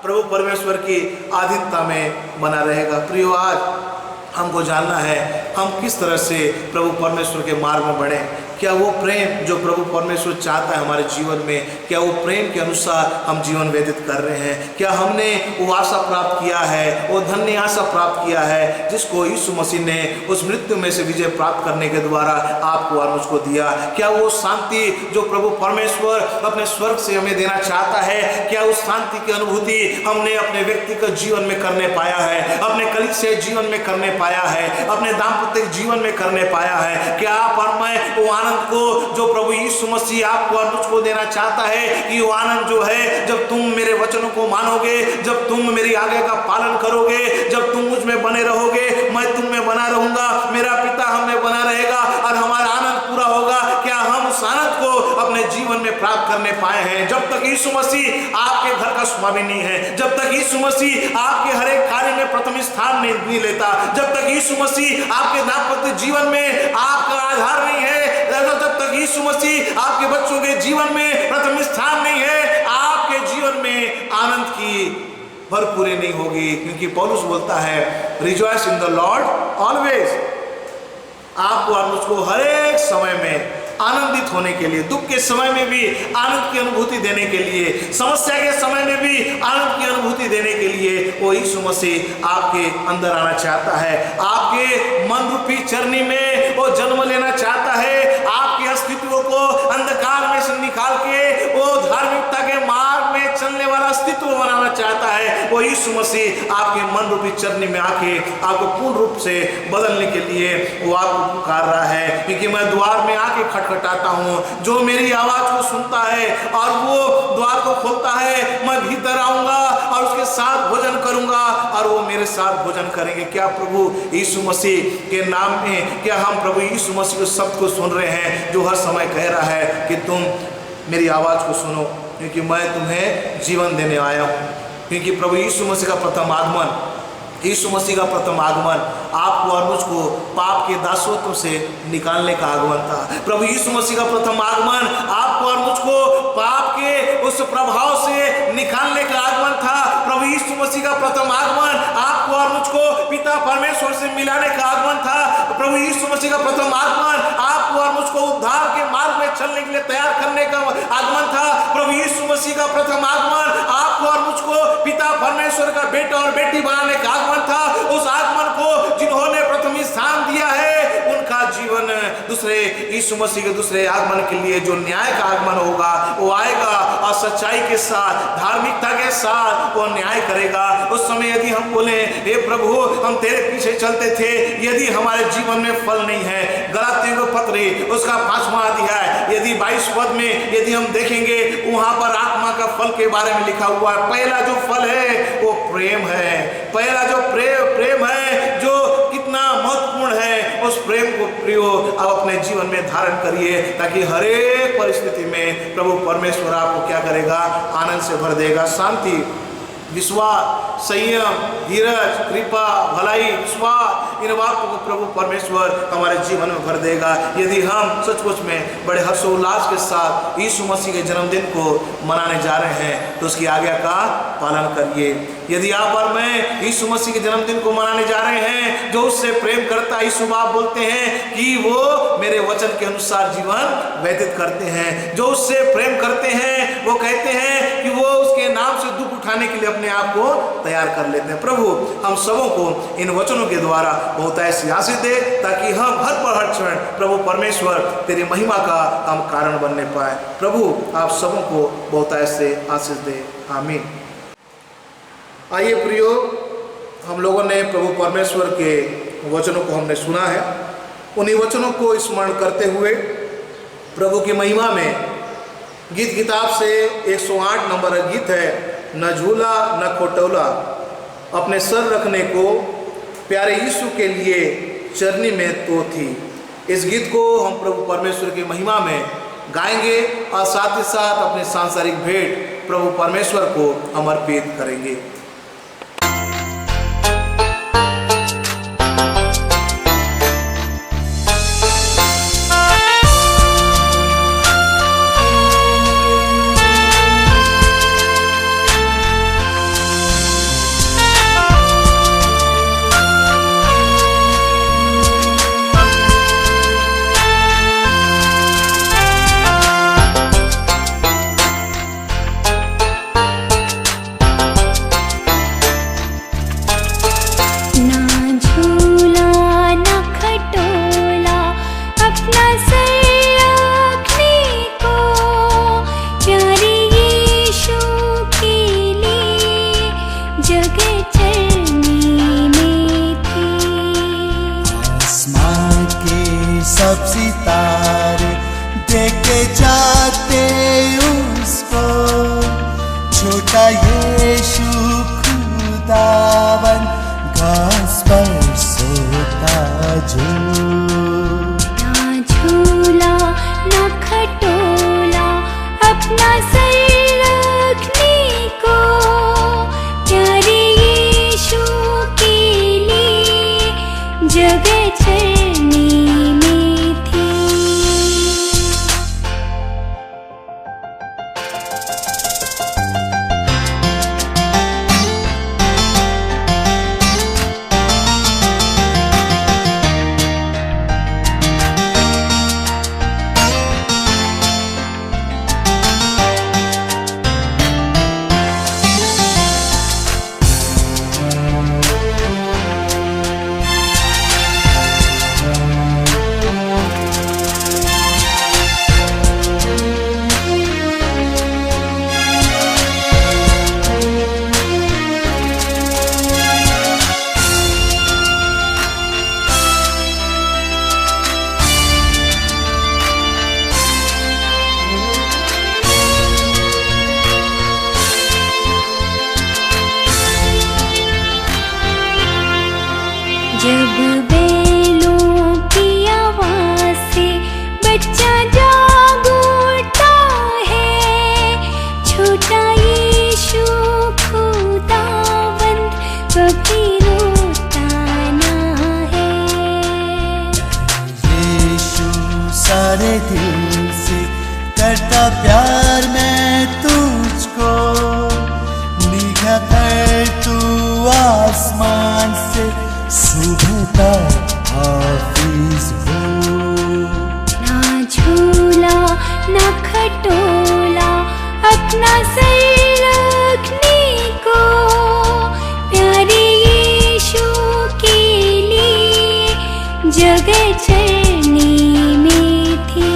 प्रभु परमेश्वर की आधीनता में बना रहेगा। प्रियो, आज हमको जानना है हम किस तरह से प्रभु परमेश्वर के मार्ग में बढ़े। क्या वो प्रेम जो प्रभु परमेश्वर चाहता है हमारे जीवन में, क्या वो प्रेम के अनुसार हम जीवन व्यतीत कर रहे हैं? क्या हमने वो आशा प्राप्त किया है, वो धन्य आशा प्राप्त किया है जिसको यीशु मसीह ने उस मृत्यु में से विजय प्राप्त करने के द्वारा आपको और मुझको दिया? क्या वो शांति जो प्रभु परमेश्वर अपने स्वर्ग से हमें देना चाहता है, क्या उस शांति की अनुभूति हमने अपने व्यक्तिगत जीवन में करने पाया है, अपने कलीसिया जीवन में करने पाया है, अपने दाम्पत्य जीवन में करने पाया है? क्या आप और मैं वो आनंद को जो प्रभु यीशु मसीह आपको और मुझको देना चाहता है कि वो आनंद जो है जब तुम मेरे वचनों को मानोगे, जब तुम मेरी आज्ञा का पालन करोगे, जब तुम मुझ में बने रहोगे, मैं तुम में बना रहूंगा, मेरा पिता हम में बना रहेगा और हमारा आनंद पूरा होगा। क्या हम उस आनंद को अपने जीवन में प्राप्त करने पाए हैं? जब तक यीशु मसीह आपके घर का स्वामी नहीं है, जब तक यीशु मसीह आपके हर एक कार्य में प्रथम स्थान नहीं लेता, जब तक यीशु मसीह आपके दाम्पत्य जीवन में आपका आधार नहीं है, जब तक यीशु मसीह आपके बच्चों के जीवन में प्रथम स्थान नहीं है, आपके जीवन में आनंद की भरपूरी नहीं होगी। क्योंकि पौलुस बोलता है rejoice in the Lord always. आपको और मुझको हर एक समय में आनंदित होने के लिए, दुख के समय में भी आनंद की अनुभूति देने के लिए, समस्या के समय में भी आनंद की अनुभूति देने के लिए वो यीशु मसीह आपके अंदर आना चाहता है। आपके मन रूपी चरनी में वो जन्म लेना चाहता है, आपके अस्तित्व को अंधकार में से निकाल के वो धार्मिकता के मार्ग में चलने वाला अस्तित्व बनाना चाहता है। वो यीशु मसीह आपके मन रूपी चरनी में आके आपको पूर्ण रूप से बदलने के लिए वो आपको पुकार रहा है। क्योंकि मैं द्वार में आके खटखटाता हूँ, जो मेरी आवाज को सुनता है और वो द्वार को खोलता है, मैं भीतर आऊंगा और उसके साथ भोजन करूंगा और वो मेरे साथ भोजन करेंगे। क्या प्रभु यीशु मसीह के नाम में, क्या हम प्रभु यीशु मसीह के शब्द को सुन रहे हैं जो हर समय कह रहा है कि तुम मेरी आवाज को सुनो क्योंकि मैं तुम्हें जीवन देने आया हूँ? क्योंकि प्रभु यीशु मसीह का प्रथम आगमन, यीशु मसीह का प्रथम आगमन आपको और मुझको पाप के दासत्व से निकालने का आगमन था। प्रभु यीशु मसीह का प्रथम आगमन आपको और मुझको पाप के उस प्रभाव से निकालने का आगमन था। प्रभु यीशु मसीह का प्रथम आगमन आपको और मुझको पिता परमेश्वर से मिलाने का आगमन था। प्रभु यीशु मसीह का प्रथम आगमन आपको और मुझको उद्धार के मार्ग में चलने के लिए तैयार करने का आगमन था। प्रभु यीशु मसीह का प्रथम आगमन आपको और मुझको पिता परमेश्वर का बेटा और बेटी बनाने का आगमन था। उस आगमन को जिन्होंने प्रथम स्थान दिया है उनका जीवन दूसरे यीशु मसीह के दूसरे आगमन के लिए जो न्याय का आगमन होगा वो आएगा और सच्चाई के साथ, धार्मिकता के साथ वो न्याय करेगा। उस समय यदि हम बोले हे प्रभु हम तेरे पीछे चलते थे, यदि हमारे जीवन में फल नहीं है, गलातियों के पत्र उसका 5वां अध्याय यदि 22 पद में यदि हम देखेंगे वहां पर आत्मा का फल के बारे में लिखा हुआ है। पहला जो फल है वो प्रेम है। पहला जो प्रेम है जो कितना महत्वपूर्ण है, उस प्रेम को प्रियो आप अपने जीवन में धारण करिए, ताकि हर एक परिस्थिति में प्रभु परमेश्वर आपको क्या करेगा, आनंद से भर देगा। शांति, विश्वास, संयम, धीरज, कृपा, भलाई, विश्वास, इन बातों को प्रभु परमेश्वर हमारे जीवन में भर देगा यदि हम सचमुच में बड़े हर्षोल्लास के साथ यीशु मसीह के जन्मदिन को मनाने जा रहे हैं। तो उसकी आज्ञा का पालन करिए। यदि आप और मैं यीशु मसीह के जन्मदिन को मनाने जा रहे हैं, जो उससे प्रेम करता है, यीशु बाप बोलते हैं कि वो मेरे वचन के अनुसार जीवन व्यतीत करते हैं। जो उससे प्रेम करते हैं वो कहते हैं कि वो उसके नाम से दुख उठाने के लिए अपने आप को तैयार कर लेते हैं। प्रभु हम सबों को इन वचनों के द्वारा बहुत ऐसी आशीष दे, ताकि हम हर पल हर क्षण प्रभु परमेश्वर तेरी महिमा का हम कारण बनने पाए। प्रभु आप सबों को बहुत ऐसे आशीष दे, आमीन। आइए प्रियो, हम लोगों ने प्रभु परमेश्वर के वचनों को हमने सुना है। उन्हीं वचनों को स्मरण करते हुए प्रभु की महिमा में गीत किताब से 108 नंबर गीत है, न झूला न खटोला, अपने सर रखने को प्यारे यीशु के लिए चरनी में तो थी। इस गीत को हम प्रभु परमेश्वर की महिमा में गाएंगे और साथ ही साथ अपने सांसारिक भेंट प्रभु परमेश्वर को समर्पित करेंगे। सब सितारे देखे जाते उसको, छोटा यीशु खुदावन घास पर सोता जो। ना झूला ना खटोला, अपना सर रखने को प्यारे यीशु के लिए जगह चरनी में थी। जब बैलों की आवाज़ से बच्चा जाग उठता है, छोटा यीशु खुदावंद कभी रोता ना है। यीशु सारे दिल से करता प्यार मैं तुझको, निगाह कर तू आसमान से सुबह तक हाफिज हो। ना झूला ना खटोला, अपना सर रखने को प्यारे यीशु के लिए जगह चरनी में थी।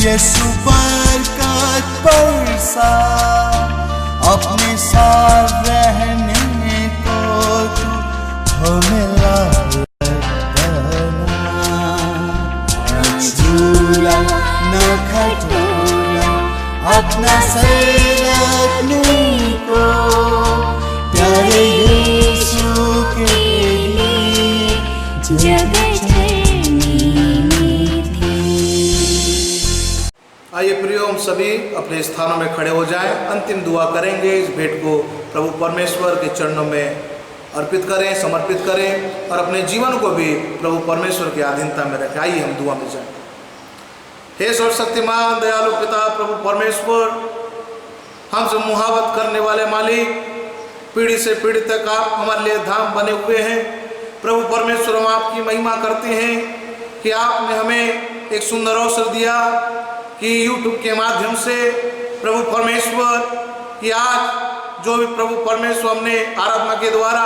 यीशु बरकत बरसा, अपने साथ रहने को तू हमें लायक बना। न झूला न खटोला, अपना सर रखने को, प्यारे यीशु के लिए जगत आइए प्रियो, हम सभी अपने स्थानों में खड़े हो जाएं, अंतिम दुआ करेंगे। इस भेंट को प्रभु परमेश्वर के चरणों में अर्पित करें, समर्पित करें और अपने जीवन को भी प्रभु परमेश्वर की अधीनता में रखें। आइए हम दुआ में जाएं। हे सर्वशक्तिमान दयालु पिता प्रभु परमेश्वर, हमसे मुहाबत करने वाले मालिक, पीढ़ी से पीढ़ी तक आप हमारे लिए धाम बने हुए हैं। प्रभु परमेश्वर, हम आपकी महिमा करते हैं कि आपने हमें एक सुंदर अवसर दिया कि YouTube के माध्यम से प्रभु परमेश्वर कि आज जो भी प्रभु परमेश्वर हमने आराधना के द्वारा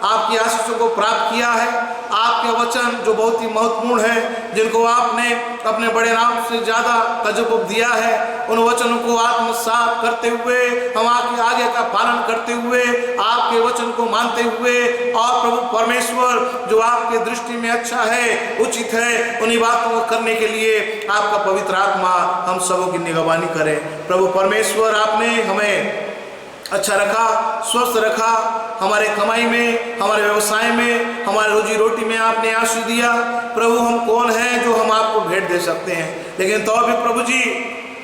आपकी आशीषों को प्राप्त किया है, आपके वचन जो बहुत ही महत्वपूर्ण है, जिनको आपने अपने बड़े नाम से ज़्यादा तजुर्बा दिया है, उन वचनों को आत्मसात करते हुए, हम आपके आगे का पालन करते हुए, आपके वचन को मानते हुए और प्रभु परमेश्वर जो आपके दृष्टि में अच्छा है, उचित है, उन्हीं बातों को करने के लिए आपका पवित्र आत्मा हम सबों की निगरानी करें। प्रभु परमेश्वर, आपने हमें अच्छा रखा, स्वस्थ रखा, हमारे कमाई में, हमारे व्यवसाय में, हमारे रोजी रोटी में आपने आशीष दिया। प्रभु, हम कौन हैं जो हम आपको भेंट दे सकते हैं, लेकिन तो भी प्रभु जी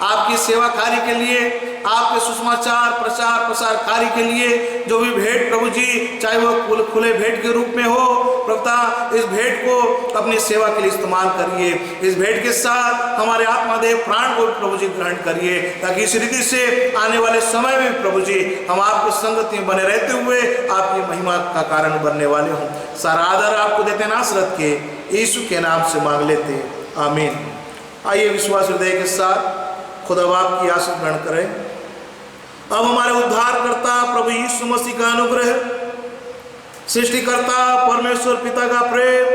आपकी सेवा कार्य के लिए, आपके सुसमाचार प्रचार प्रसार कार्य के लिए जो भी भेंट प्रभु जी, चाहे वो खुले भेंट के रूप में हो, प्रभुता इस भेंट को अपनी सेवा के लिए इस्तेमाल करिए। इस भेंट के साथ हमारे आत्मादेह प्राण को प्रभु जी ग्रहण करिए, ताकि इस रीति से आने वाले समय में प्रभु जी हम आपकी संगति में बने रहते हुए आपकी महिमा का कारण बनने वाले हों। सारा आदर आपको देते नासरत के यीशु के नाम से मांग लेते, आमीन। आइए विश्वास हृदय के साथ खुदा बाप की आशीष ग्रहण करें। अब हमारे उद्धारकर्ता प्रभु यीशु मसीह का अनुग्रह, सृष्टिकर्ता परमेश्वर पिता का प्रेम,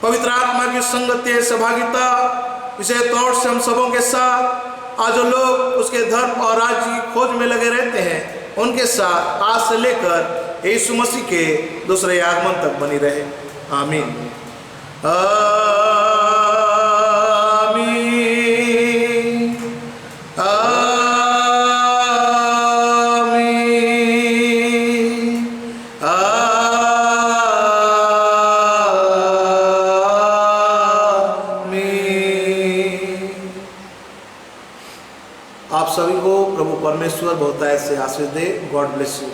पवित्र आत्मा की संगति सहभागिता, विशेष तौर से हम सबों के साथ आज जो लोग उसके धर्म और राज्य की खोज में लगे रहते हैं, उनके साथ आज से लेकर यीशु मसीह के दूसरे आगमन तक बनी रहे, आमीन। आप सभी को प्रभु परमेश्वर बहुत से आशीष दे। God bless you.